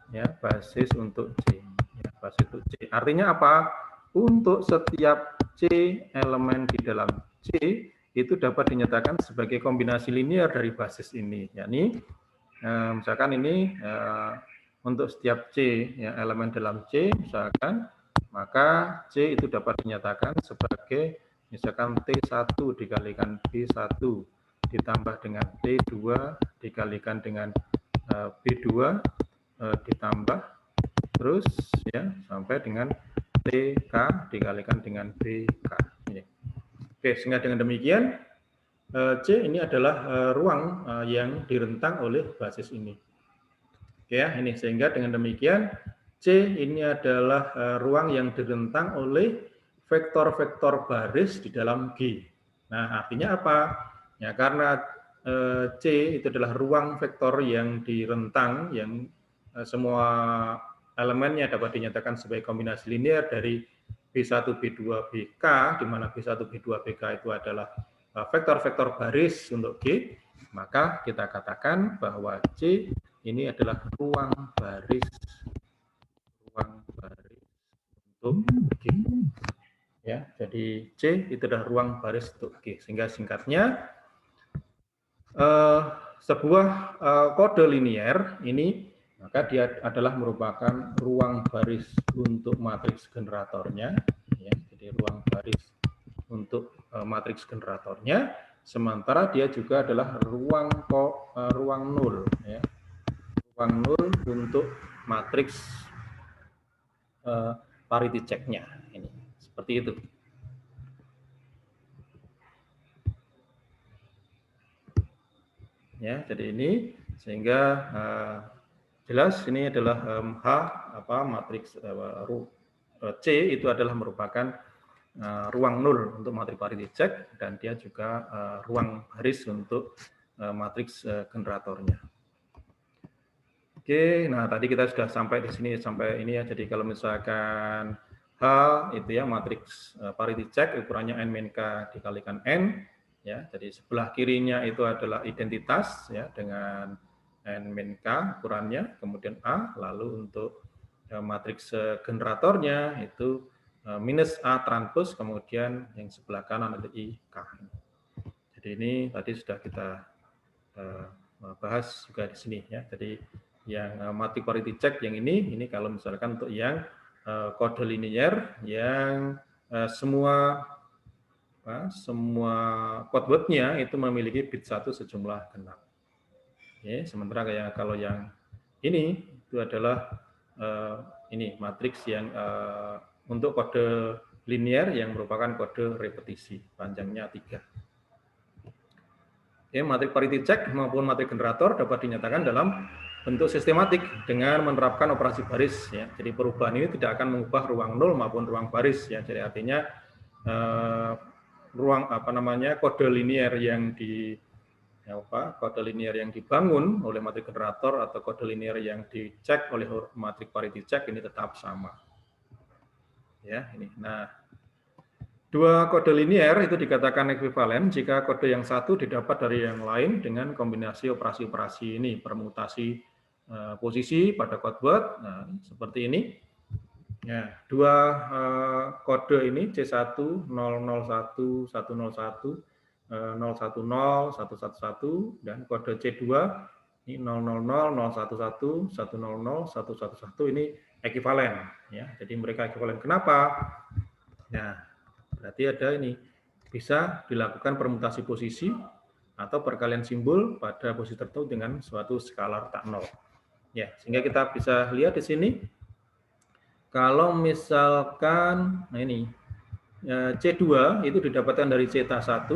ya, basis untuk C ya, basis untuk C. Artinya apa? Untuk setiap C elemen di dalam C itu dapat dinyatakan sebagai kombinasi linear dari basis ini, yakni misalkan ini untuk setiap C ya, elemen dalam C misalkan, maka C itu dapat dinyatakan sebagai misalkan T1 dikalikan B1 ditambah dengan T2 dikalikan dengan B2 ditambah terus ya sampai dengan TK dikalikan dengan BK. Oke, sehingga dengan demikian C ini adalah ruang yang direntang oleh basis ini. Oke ya, ini sehingga dengan demikian C ini adalah ruang yang direntang oleh vektor-vektor baris di dalam G. Nah, artinya apa? Ya, karena C itu adalah ruang vektor yang direntang, yang semua elemennya dapat dinyatakan sebagai kombinasi linear dari B1, B2, BK, di mana B1, B2, BK itu adalah vektor-vektor baris untuk G, maka kita katakan bahwa C ini adalah ruang baris untuk G. Ya, jadi C itu adalah ruang baris untuk G. Sehingga singkatnya sebuah kode linear ini maka dia adalah merupakan ruang baris untuk matriks generatornya. Ya, jadi ruang baris untuk matriks generatornya. Sementara dia juga adalah ruang nol. Ya. Ruang nol untuk matriks parity check-nya. Ini seperti itu. Ya, jadi ini sehingga jelas ini adalah H apa matriks C itu adalah merupakan ruang nol untuk matriks parity check dan dia juga ruang baris untuk matriks generatornya. Oke, nah tadi kita sudah sampai di sini sampai ini ya. Jadi kalau misalkan H itu ya matriks parity check ukurannya n min k dikalikan n ya. Jadi sebelah kirinya itu adalah identitas ya dengan n min k ukurannya, kemudian A, lalu untuk matriks generatornya itu minus A transpose, kemudian yang sebelah kanan ada IK. Jadi ini tadi sudah kita bahas juga di sini ya. Jadi yang matriks parity check yang ini kalau misalkan untuk yang kode linear yang semua code word-nya itu memiliki bit 1 sejumlah genap. Ya, sementara kayak kalau yang ini itu adalah ini matriks yang untuk kode linear yang merupakan kode repetisi, panjangnya 3. Oke, matrik parity check maupun matrik generator dapat dinyatakan dalam bentuk sistematik dengan menerapkan operasi baris. Ya. Jadi perubahan ini tidak akan mengubah ruang nol maupun ruang baris. Ya. Jadi artinya ruang kode linear yang kode linear yang dibangun oleh matrik generator atau kode linear yang dicek oleh matrik parity check ini tetap sama. Ya, ini. Nah, dua kode linear itu dikatakan ekuivalen jika kode yang satu didapat dari yang lain dengan kombinasi operasi-operasi ini, permutasi posisi pada kode word. Nah, seperti ini. Ya, dua kode ini C1 001 101 010 111 dan kode C2 ini 000 011 100 111 ini ekuivalen ya. Jadi mereka ekuivalen. Kenapa? Nah, berarti ada ini bisa dilakukan permutasi posisi atau perkalian simbol pada posisi tertentu dengan suatu skalar tak nol. Ya, sehingga kita bisa lihat di sini kalau misalkan nah ini C2 itu didapatkan dari C1.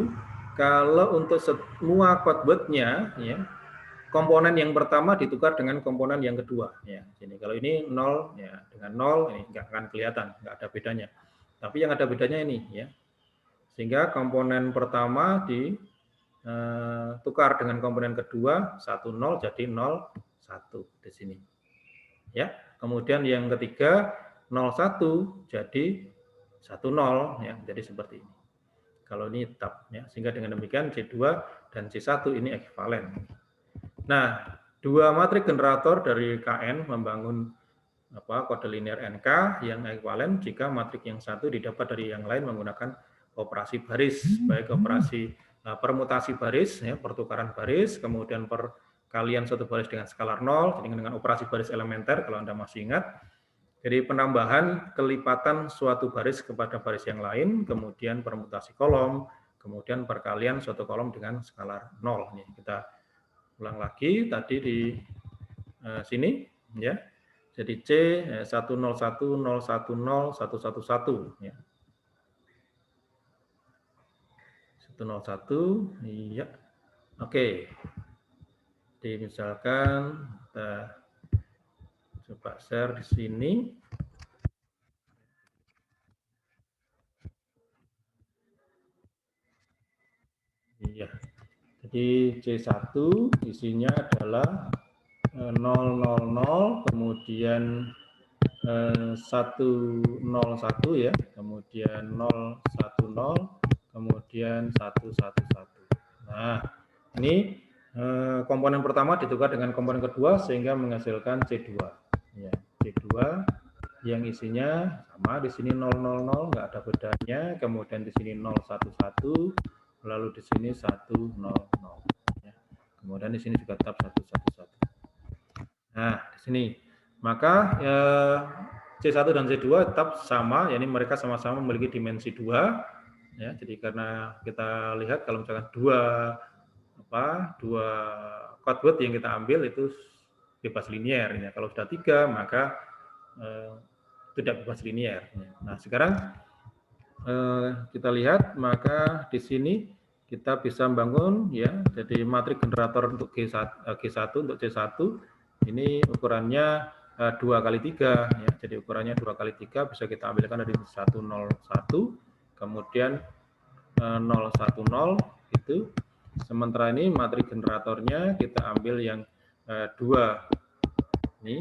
Kalau untuk semua code word-nya ya, komponen yang pertama ditukar dengan komponen yang kedua ya. Jadi kalau ini 0 ya dengan 0 ini nggak akan kelihatan, nggak ada bedanya. Tapi yang ada bedanya ini ya. Sehingga komponen pertama ditukar dengan komponen kedua 10 jadi 01 di sini. Ya. Kemudian yang ketiga 01 jadi 10 ya. Jadi seperti ini. Kalau ini tetap ya. Sehingga dengan demikian C2 dan C1 ini ekuivalen. Nah, dua matrik generator dari KN membangun kode linear NK yang ekuivalen jika matrik yang satu didapat dari yang lain menggunakan operasi baris, baik operasi permutasi baris, ya, pertukaran baris, kemudian perkalian suatu baris dengan skalar 0, jadi dengan operasi baris elementer kalau Anda masih ingat. Jadi penambahan kelipatan suatu baris kepada baris yang lain, kemudian permutasi kolom, kemudian perkalian suatu kolom dengan skalar 0. Nih, kita ulang lagi tadi di sini ya. Jadi C 101 010 111 ya. 101 iya. Oke. Jadi misalkan kita coba share di sini. Iya. Jadi C1 isinya adalah 000 kemudian 101 ya, kemudian 010 kemudian 111. Nah, ini komponen pertama ditukar dengan komponen kedua sehingga menghasilkan C2. Ya, C2 yang isinya sama di sini 000 nggak ada bedanya, kemudian di sini 011 lalu di sini 100 ya. Kemudian di sini juga tetap 111. Nah, di sini maka C1 dan C2 tetap sama, yakni mereka sama-sama memiliki dimensi 2 ya. Jadi karena kita lihat kalau misalkan dua code word yang kita ambil itu bebas linear ya. Kalau sudah 3 maka tidak bebas linear. Nah, sekarang kita lihat maka di sini kita bisa membangun ya. Jadi matrik generator untuk G1 untuk C1 ini ukurannya 2 kali 3 ya. Jadi ukurannya 2 kali 3 bisa kita ambilkan dari 101 kemudian 010 itu. Sementara ini matrik generatornya kita ambil yang 2 ini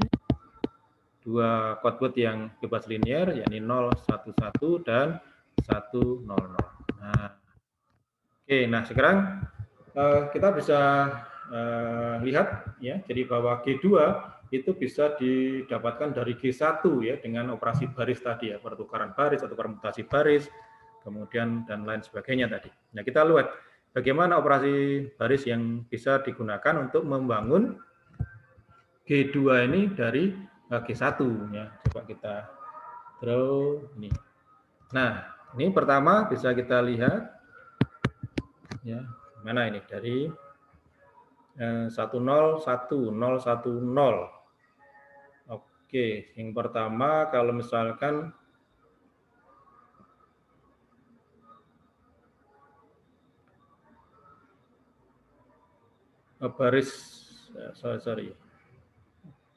2 code word yang bebas linear yakni 011 dan 100. Nah, oke, nah sekarang kita bisa lihat ya, jadi bahwa G2 itu bisa didapatkan dari G1 ya dengan operasi baris tadi ya, pertukaran baris atau permutasi baris, kemudian dan lain sebagainya tadi. Nah, kita lihat bagaimana operasi baris yang bisa digunakan untuk membangun G2 ini dari G1 ya. Coba kita draw ini. Nah, ini pertama bisa kita lihat ya, mana ini dari 101 010. Oke, yang pertama kalau misalkan baris, sorry.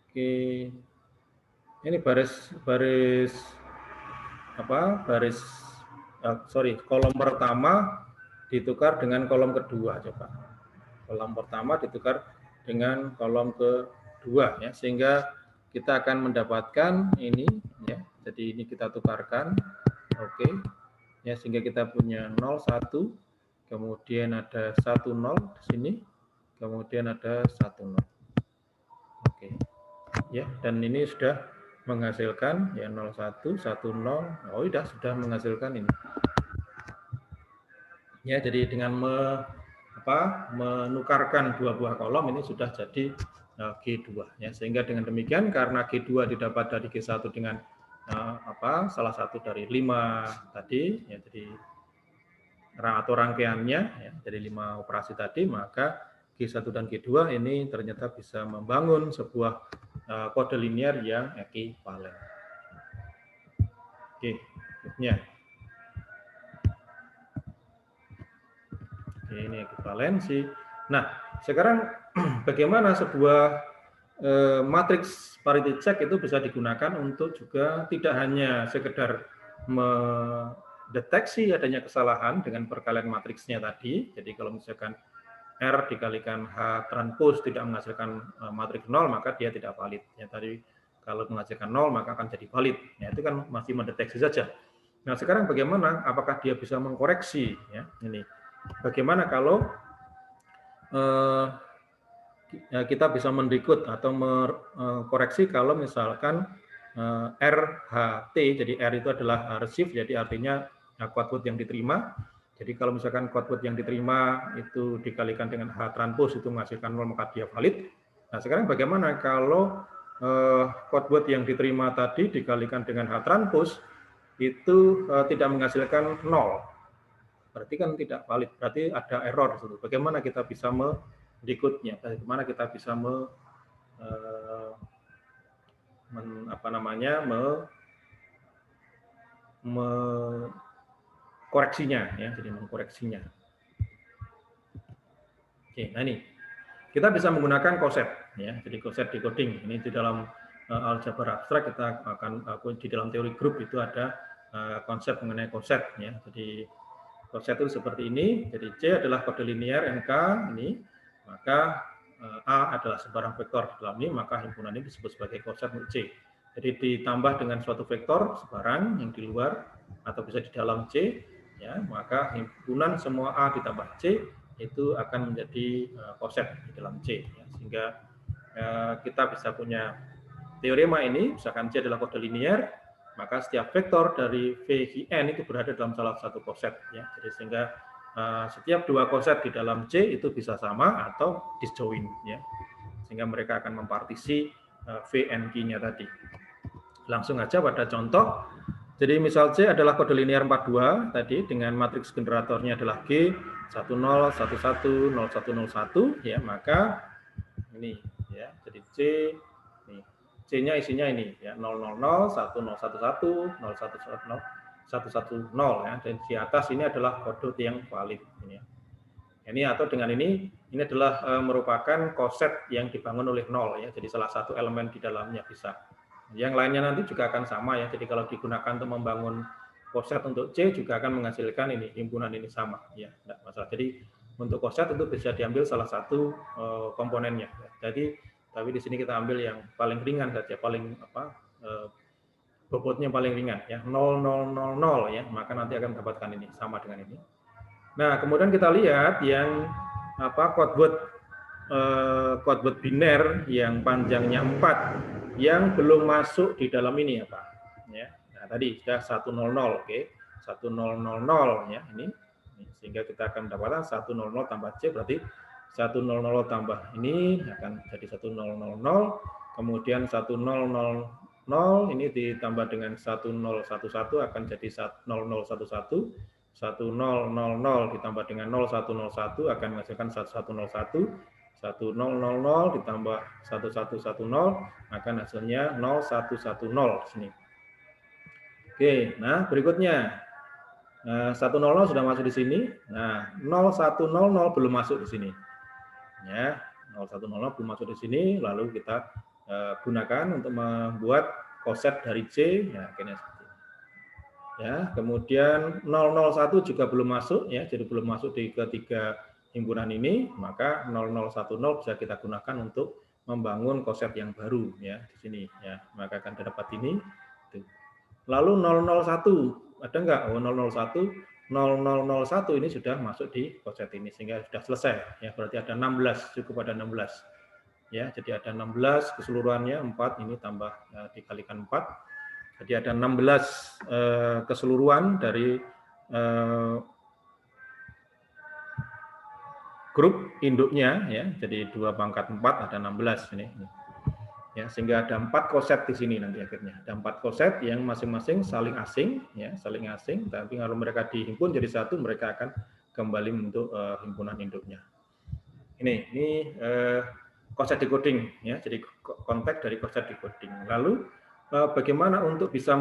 Oke, ini baris apa? Kolom pertama ditukar dengan kolom kedua, coba. Kolom pertama ditukar dengan kolom kedua, ya, sehingga kita akan mendapatkan ini, ya. Jadi ini kita tukarkan, oke, ya, sehingga kita punya 0, 1, kemudian ada 1, 0 di sini, kemudian ada 1, 0. Oke, ya, dan ini sudah menghasilkan ya 01, 10. Oh, sudah menghasilkan ini. Ya, jadi dengan menukarkan dua buah kolom ini sudah jadi G2 ya. Sehingga dengan demikian karena G2 didapat dari G1 dengan salah satu dari 5 tadi ya, jadi atau rangkaiannya ya, dari 5 operasi tadi, maka G1 dan G2 ini ternyata bisa membangun sebuah kode linear yang ekivalen. Oke, berikutnya. Oke, ini ekivalensi. Nah, sekarang bagaimana sebuah matriks parity check itu bisa digunakan untuk juga tidak hanya sekedar mendeteksi adanya kesalahan dengan perkalian matriksnya tadi. Jadi kalau misalkan R dikalikan H transpose tidak menghasilkan matriks 0, maka dia tidak valid. Ya, tadi kalau menghasilkan 0 maka akan jadi valid. Ya, itu kan masih mendeteksi saja. Nah, sekarang bagaimana? Apakah dia bisa mengkoreksi? Ya, ini. Bagaimana kalau kita bisa mendekode atau mengkoreksi kalau misalkan RHT, jadi R itu adalah receive, jadi artinya quote yang diterima. Jadi kalau misalkan quote yang diterima itu dikalikan dengan H transpose itu menghasilkan 0, maka dia valid. Nah, sekarang bagaimana kalau quote yang diterima tadi dikalikan dengan H transpose itu tidak menghasilkan 0? Berarti kan tidak valid, berarti ada error di situ. Bagaimana kita bisa mendekode-nya? Bagaimana kita bisa mengkoreksinya ya, jadi mengkoreksinya. Oke, nah ini kita bisa menggunakan coset ya, jadi coset decoding. Ini di dalam aljabar abstrak kita akan di dalam teori grup itu ada konsep mengenai coset ya. Jadi coset itu seperti ini, jadi C adalah kode linear NK ini, maka A adalah sebarang vektor di dalam ini, maka himpunan ini disebut sebagai coset C. Jadi ditambah dengan suatu vektor sebarang yang di luar atau bisa di dalam C, ya, maka himpunan semua A ditambah C itu akan menjadi coset di dalam C. Ya, sehingga kita bisa punya teorema ini, misalkan C adalah kode linear, maka setiap vektor dari VN itu berada dalam salah satu coset. Ya. Jadi sehingga setiap dua coset di dalam C itu bisa sama atau disjoin. Ya. Sehingga mereka akan mempartisi VN-nya tadi. Langsung aja pada contoh. Jadi misal C adalah kode linear 42 tadi dengan matriks generatornya adalah G 10 11 0101 ya, maka ini ya. Jadi C nih, C-nya isinya ini ya 000 1011 0110 110 ya, dan di atas ini adalah kode yang valid ini ya. Ini atau dengan ini adalah merupakan coset yang dibangun oleh 0 ya. Jadi salah satu elemen di dalamnya bisa. Yang lainnya nanti juga akan sama ya. Jadi kalau digunakan untuk membangun coset untuk C juga akan menghasilkan ini himpunan ini sama ya, tidak masalah. Jadi untuk coset itu bisa diambil salah satu komponennya. Jadi tapi di sini kita ambil yang paling ringan saja, paling bobotnya paling ringan ya, 0000 ya, maka nanti akan mendapatkan ini sama dengan ini. Nah, kemudian kita lihat yang codeword biner yang panjangnya 4 yang belum masuk di dalam ini ya Pak. Ya. Nah, tadi sudah 100, oke. 1000 ya ini. Sehingga kita akan mendapatkan 100 tambah C berarti 100 tambah ini akan jadi 1000, kemudian 1000 ini ditambah dengan 1011 akan jadi 0011. 1000 ditambah dengan 0101 akan menghasilkan 1101. 1000 ditambah 1110, maka hasilnya 0110 di sini. Oke, nah berikutnya 100 sudah masuk di sini. Nah, 0100 belum masuk di sini. Ya, 0100 belum masuk di sini, lalu kita gunakan untuk membuat koset dari C, ya akhirnya seperti ini. Ya, kemudian 001 juga belum masuk ya, jadi belum masuk di ketiga himpunan ini, maka 0010 bisa kita gunakan untuk membangun koset yang baru ya di sini ya, maka akan dapat ini. Lalu 001 ada nggak? Oh, 001 0001 ini sudah masuk di koset ini sehingga sudah selesai ya, berarti ada 16, cukup ada 16 ya, jadi ada 16 keseluruhannya 4 ini tambah dikalikan 4, jadi ada 16 keseluruhan dari grup induknya ya, jadi 2 pangkat 4 ada 16 ini. Ya, sehingga ada 4 koset di sini nanti akhirnya. Ada 4 koset yang masing-masing saling asing ya, saling asing, tapi kalau mereka dihimpun jadi satu, mereka akan kembali membentuk himpunan induknya. Ini koset decoding ya, jadi konteks dari koset decoding. Lalu bagaimana untuk bisa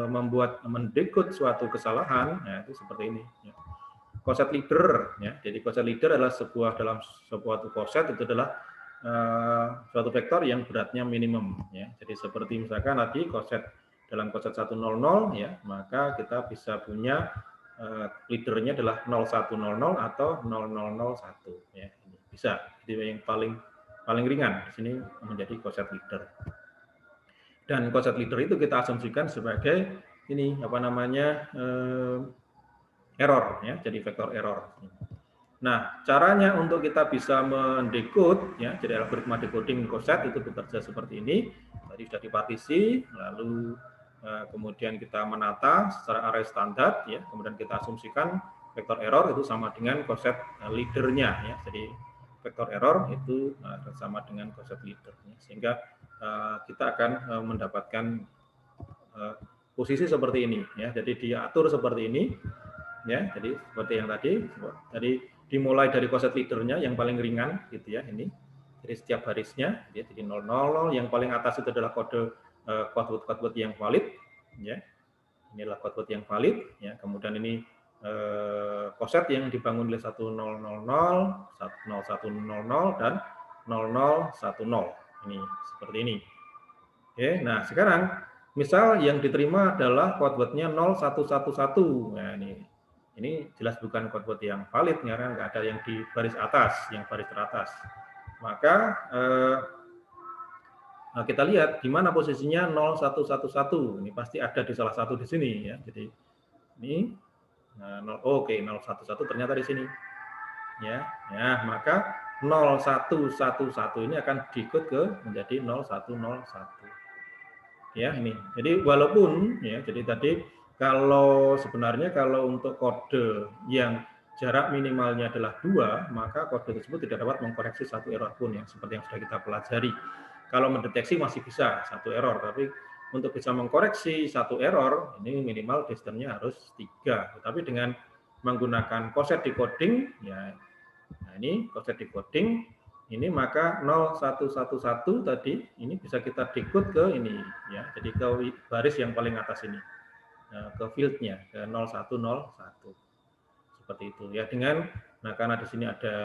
membuat mendekode suatu kesalahan, ya itu seperti ini ya. Koset leader ya, jadi koset leader adalah dalam sebuah koset itu adalah suatu vektor yang beratnya minimum ya. Jadi seperti misalkan tadi dalam koset 100 ya, maka kita bisa punya leadernya adalah 0100 atau 0001 ya. Ini bisa. Jadi yang paling ringan di sini menjadi koset leader. Dan koset leader itu kita asumsikan sebagai ini apa namanya error ya, jadi vektor error. Nah, caranya untuk kita bisa mendekode ya, jadi algoritma decoding koset itu bekerja seperti ini. Tadi sudah dipartisi, lalu kemudian kita menata secara array standar ya, kemudian kita asumsikan vektor error itu sama dengan koset leadernya ya. Jadi vektor error itu sama dengan koset leadernya, sehingga kita akan mendapatkan posisi seperti ini ya. Jadi diatur seperti ini ya. Jadi seperti yang tadi dimulai dari koset leadernya yang paling ringan gitu ya ini. Jadi setiap barisnya ya, jadi 000 yang paling atas itu adalah kode quote yang valid ya. Inilah quote yang valid ya. Kemudian ini koset yang dibangun oleh 1000, 0100 dan 0010. Ini seperti ini. Oke, nah sekarang misal yang diterima adalah quote-nya 0111. Nah, ini jelas bukan quote yang valid karena nggak ada yang di baris atas, yang baris teratas. Maka kita lihat di mana posisinya 0111. Ini pasti ada di salah satu di sini ya. Jadi ini oke, 011 ternyata di sini. Ya, maka 0111 ini akan diikut ke menjadi 0101. Ya, ini. Jadi walaupun ya, jadi tadi sebenarnya kalau untuk kode yang jarak minimalnya adalah 2, maka kode tersebut tidak dapat mengkoreksi satu error pun ya, seperti yang sudah kita pelajari. Kalau mendeteksi masih bisa satu error, tapi untuk bisa mengkoreksi satu error ini minimal distance-nya harus 3. Tapi dengan menggunakan koset decoding ya, nah ini koset decoding ini, maka 0111 tadi ini bisa kita decode ke ini ya, jadi ke baris yang paling atas ini, ke field-nya ke 0101 seperti itu ya. Dengan karena di sini ada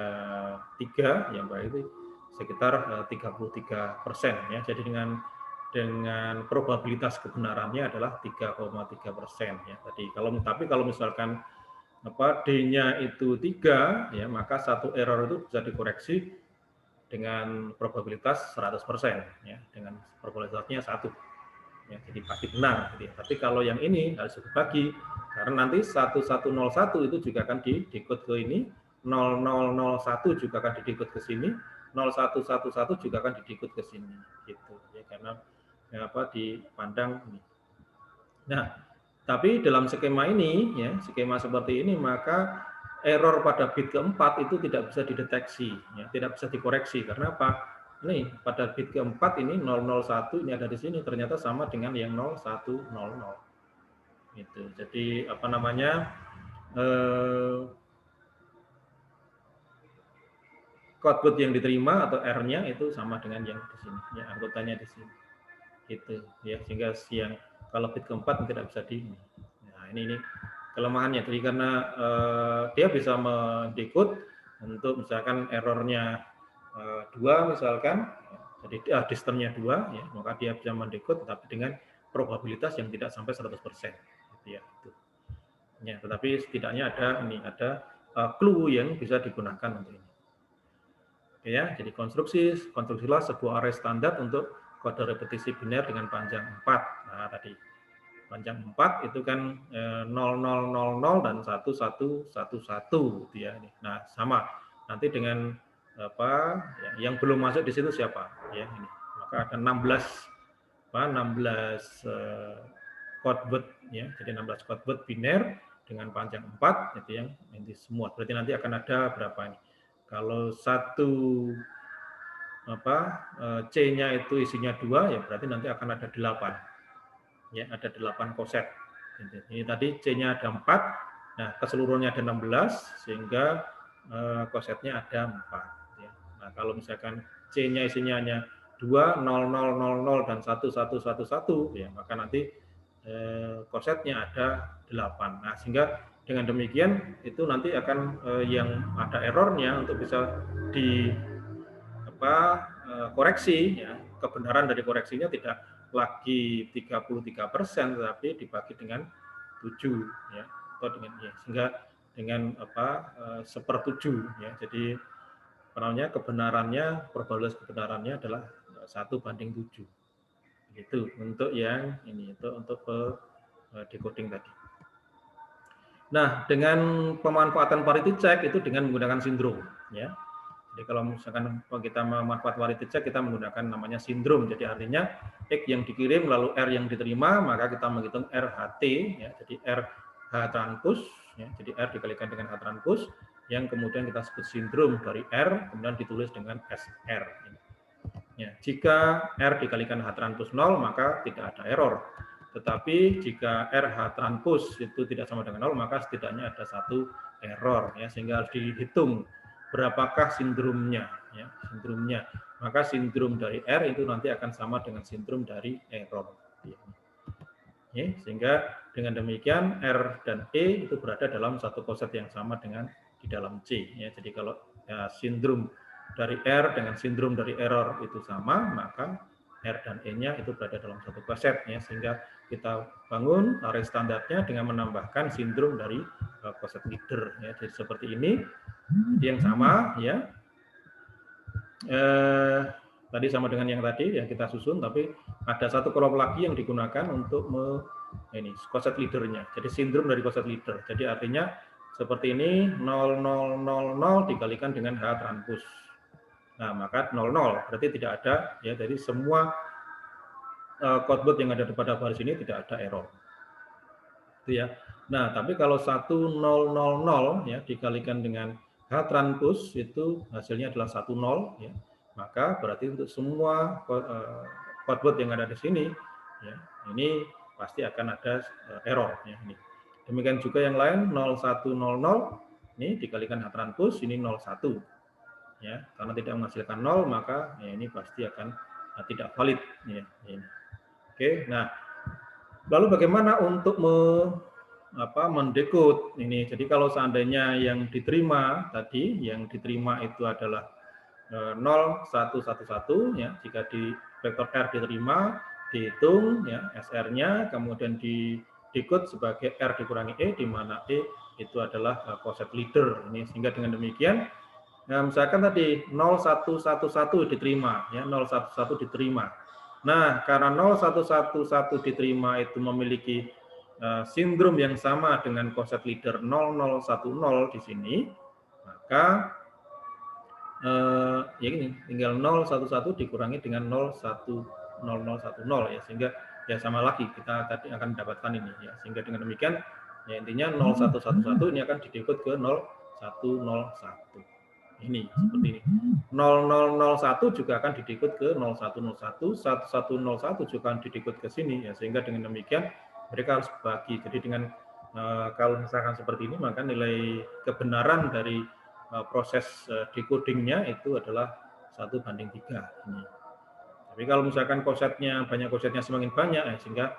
3 yang berarti sekitar 33% ya, jadi dengan probabilitas kebenarannya adalah 3,3% ya tadi. Tapi kalau misalkan D-nya itu 3 ya, maka satu error itu bisa dikoreksi dengan probabilitas 100% ya, dengan probabilitasnya 1 ya, jadi pasti benar gitu ya. Tapi kalau yang ini harus dibagi karena nanti 1101 itu juga akan didekode ke ini, 0001 juga akan didekode ke sini, 0111 juga akan didekode ke sini gitu ya, karena dipandang ini. Nah, tapi dalam skema ini ya, skema seperti ini, maka error pada bit keempat itu tidak bisa dideteksi ya, tidak bisa dikoreksi. Karena apa? Ini pada bit keempat ini 001 ini ada di sini ternyata sama dengan yang 0100 gitu. Jadi apa namanya Quadbit yang diterima atau R-nya itu sama dengan yang di sini, ya anggotanya di sini, gitu ya, sehingga yang kalau bit keempat tidak bisa di. Nah ini kelemahannya, jadi karena dia bisa mendekode untuk misalkan errornya 2 misalkan, jadi distance-nya 2 ya, maka dia bisa mendekode tapi dengan probabilitas yang tidak sampai 100%, gitu ya. Ya, tetapi setidaknya ada clue yang bisa digunakan untuk ini. Oke ya, jadi konstruksilah sebuah array standar untuk kode repetisi biner dengan panjang 4. Nah, tadi panjang 4 itu kan 0000 dan 1111 gitu ya. Nah, sama. Nanti dengan apa ya, yang belum masuk di situ siapa ya ini. Maka ada 16 Quadbit ya. Jadi 16 Quadbit biner dengan panjang 4 itu yang nanti semua. Berarti nanti akan ada berapa ini? Kalau satu C-nya itu isinya 2 ya berarti nanti akan ada 8. Ya, ada 8 koset. Ini tadi C-nya ada 4. Nah, keseluruhannya ada 16 sehingga kosetnya ada 4 ya. Nah, kalau misalkan C-nya isinya hanya 2 0 0 0 0 dan 1 1 1 1 ya, maka nanti kosetnya ada 8. Nah, sehingga dengan demikian itu nanti akan yang ada errornya untuk bisa di koreksi ya, kebenaran dari koreksinya tidak lagi 33%, tetapi dibagi dengan 7 ya, atau dengan ya, sehingga dengan sepertujuh ya. Jadi kebenarannya, probabilitas kebenarannya adalah 1/7. Gitu untuk yang ini, itu untuk decoding tadi. Nah, dengan pemanfaatan parity check itu dengan menggunakan sindrom ya. Jadi kalau misalkan kita memanfaatkan parity check, kita menggunakan namanya sindrom. Jadi artinya X yang dikirim lalu R yang diterima, maka kita menghitung RHT ya. Jadi RH transpose ya. Jadi R dikalikan dengan H transpose yang kemudian kita sebut sindrom dari R, kemudian ditulis dengan SR. Ya, jika R dikalikan H transpose 0, maka tidak ada error. Tetapi jika RH transpose itu tidak sama dengan 0, maka setidaknya ada satu error ya, sehingga harus dihitung berapakah sindromnya ya, sindromnya. Maka sindrom dari R itu nanti akan sama dengan sindrom dari error. Ya, sehingga dengan demikian R dan E itu berada dalam satu koset yang sama dengan di dalam C ya. Jadi kalau ya, sindrom dari R dengan sindrom dari error itu sama, maka R dan E-nya itu berada dalam satu koset ya, sehingga kita bangun array standarnya dengan menambahkan sindrom dari koset leader ya. Jadi seperti ini. Jadi yang sama ya. Tadi sama dengan yang tadi yang kita susun, tapi ada satu kolom lagi yang digunakan untuk ini koset leadernya. Jadi sindrom dari koset leader. Jadi artinya seperti ini 0000 dikalikan dengan H transpose. Nah, maka 00 berarti tidak ada ya, dari semua Quadbit yang ada pada baris ini tidak ada error. Itu ya. Nah, tapi kalau 1000 ya dikalikan dengan H transpose itu hasilnya adalah 10 ya. Maka berarti untuk semua Quadbit yang ada di sini ya, ini pasti akan ada error ya ini. Demikian juga yang lain 0100 ini dikalikan H transpose ini 01 ya, karena tidak menghasilkan 0 maka ya ini pasti akan tidak valid ya ini. Oke, nah lalu bagaimana untuk mendekode ini? Jadi kalau seandainya yang diterima tadi, yang diterima itu adalah 0111 ya, jika di vektor R diterima, dihitung ya SR-nya, kemudian di decode sebagai R dikurangi E, di mana E itu adalah koset leader ini, sehingga dengan demikian nah, misalkan tadi 0111 diterima ya, 011 diterima. Nah, karena 0111 diterima itu memiliki sindrom yang sama dengan koset leader 0010 di sini, maka ya ini tinggal 011 dikurangi dengan 01010 ya, sehingga ya sama lagi kita tadi akan mendapatkan ini ya, sehingga dengan demikian ya intinya 0111 ini akan didekode ke 0101. Ini seperti ini. 0001 juga akan didekode ke 0101, 1101 juga akan didekode ke sini ya, sehingga dengan demikian mereka harus bagi. Jadi dengan kalau misalkan seperti ini, maka nilai kebenaran dari proses decodingnya itu adalah 1:3 ini. Tapi kalau misalkan kosetnya semakin banyak, sehingga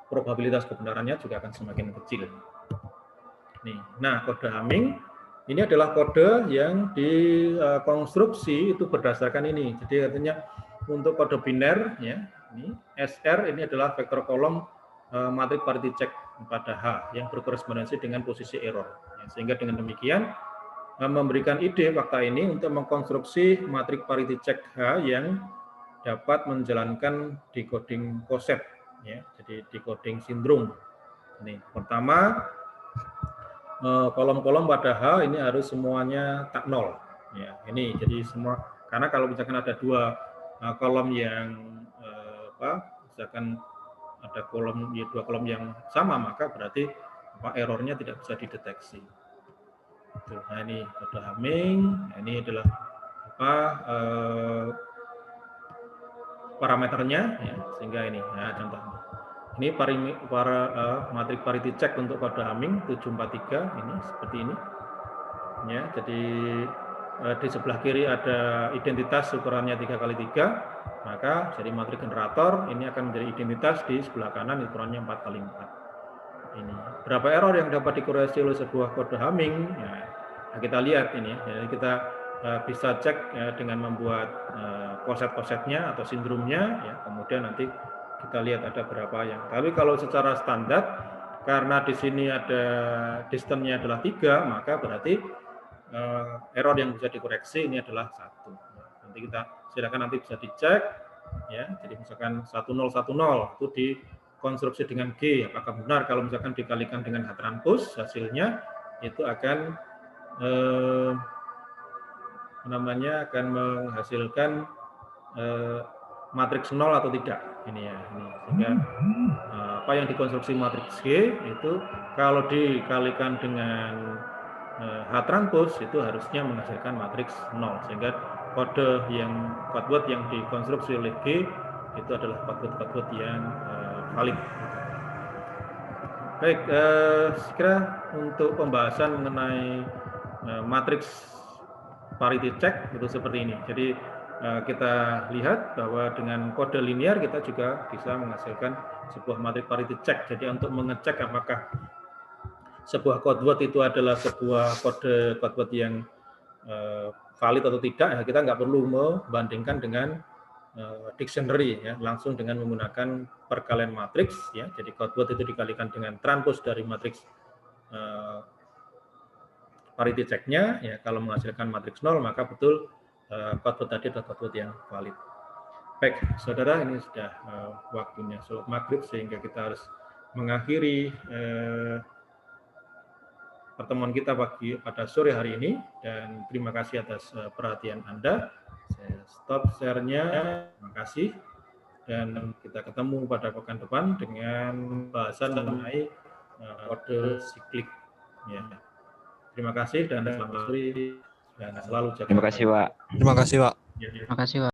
probabilitas kebenarannya juga akan semakin kecil. Nih, nah kode Hamming ini adalah kode yang dikonstruksi itu berdasarkan ini. Jadi artinya untuk kode biner, ya, ini SR ini adalah vektor kolom matriks parity check pada H yang berkorespondensi dengan posisi error. Ya, sehingga dengan demikian memberikan ide fakta ini untuk mengkonstruksi matriks parity check H yang dapat menjalankan decoding koset, ya, jadi decoding sindrom. Ini pertama, kolom-kolom pada H ini harus semuanya tak nol, ya. Ini jadi semua, karena kalau misalkan ada dua kolom yang misalkan ada dua kolom yang sama, maka berarti errornya tidak bisa dideteksi. Nah ini kode Hamming, ini adalah parameternya, ya, sehingga ini, ya, contohnya. Ini matriks parity check untuk kode Hamming 743 ini seperti ini. Ya, jadi di sebelah kiri ada identitas ukurannya 3x3, maka jadi matriks generator ini akan menjadi identitas di sebelah kanan ukurannya 4x4. Ini berapa error yang dapat dikorelasi oleh sebuah kode Hamming? Ya, nah kita lihat ini. Jadi kita bisa cek, ya, dengan membuat koset-kosetnya atau sindromnya, ya, kemudian nanti kita lihat ada berapa yang. Tapi kalau secara standar, karena di sini ada distance-nya adalah 3, maka berarti error yang bisa dikoreksi ini adalah 1. Nanti kita silakan nanti bisa dicek, ya. Jadi misalkan 1010 itu dikonstruksi dengan G, apakah benar kalau misalkan dikalikan dengan H transpose, hasilnya itu akan akan menghasilkan matriks 0 atau tidak. Ini, ya, ini. Sehingga apa yang dikonstruksi matriks G itu kalau dikalikan dengan H transpose itu harusnya menghasilkan matriks 0, sehingga kode word yang dikonstruksi oleh G itu adalah word yang valid. Baik, sekira untuk pembahasan mengenai matriks parity check itu seperti ini. Jadi kita lihat bahwa dengan kode linear kita juga bisa menghasilkan sebuah matriks parity check. Jadi untuk mengecek apakah sebuah code word itu adalah sebuah kode word yang valid atau tidak, ya, kita nggak perlu membandingkan dengan dictionary, ya, langsung dengan menggunakan perkalian matriks, ya. Jadi code word itu dikalikan dengan transpose dari matriks parity check-nya, ya, kalau menghasilkan matriks 0 maka betul code word tadi adalah code word yang valid. Baik, saudara, ini sudah waktunya sholat maghrib sehingga kita harus mengakhiri pertemuan kita pada sore hari ini, dan terima kasih atas perhatian Anda. Saya stop share-nya, terima kasih, dan kita ketemu pada pekan depan dengan bahasan mengenai kode siklik. Ya. Terima kasih dan selamat sore dan selalu jaga. Terima kasih, Pak. Terima kasih, Pak. Ya, ya. Terima kasih, Pak.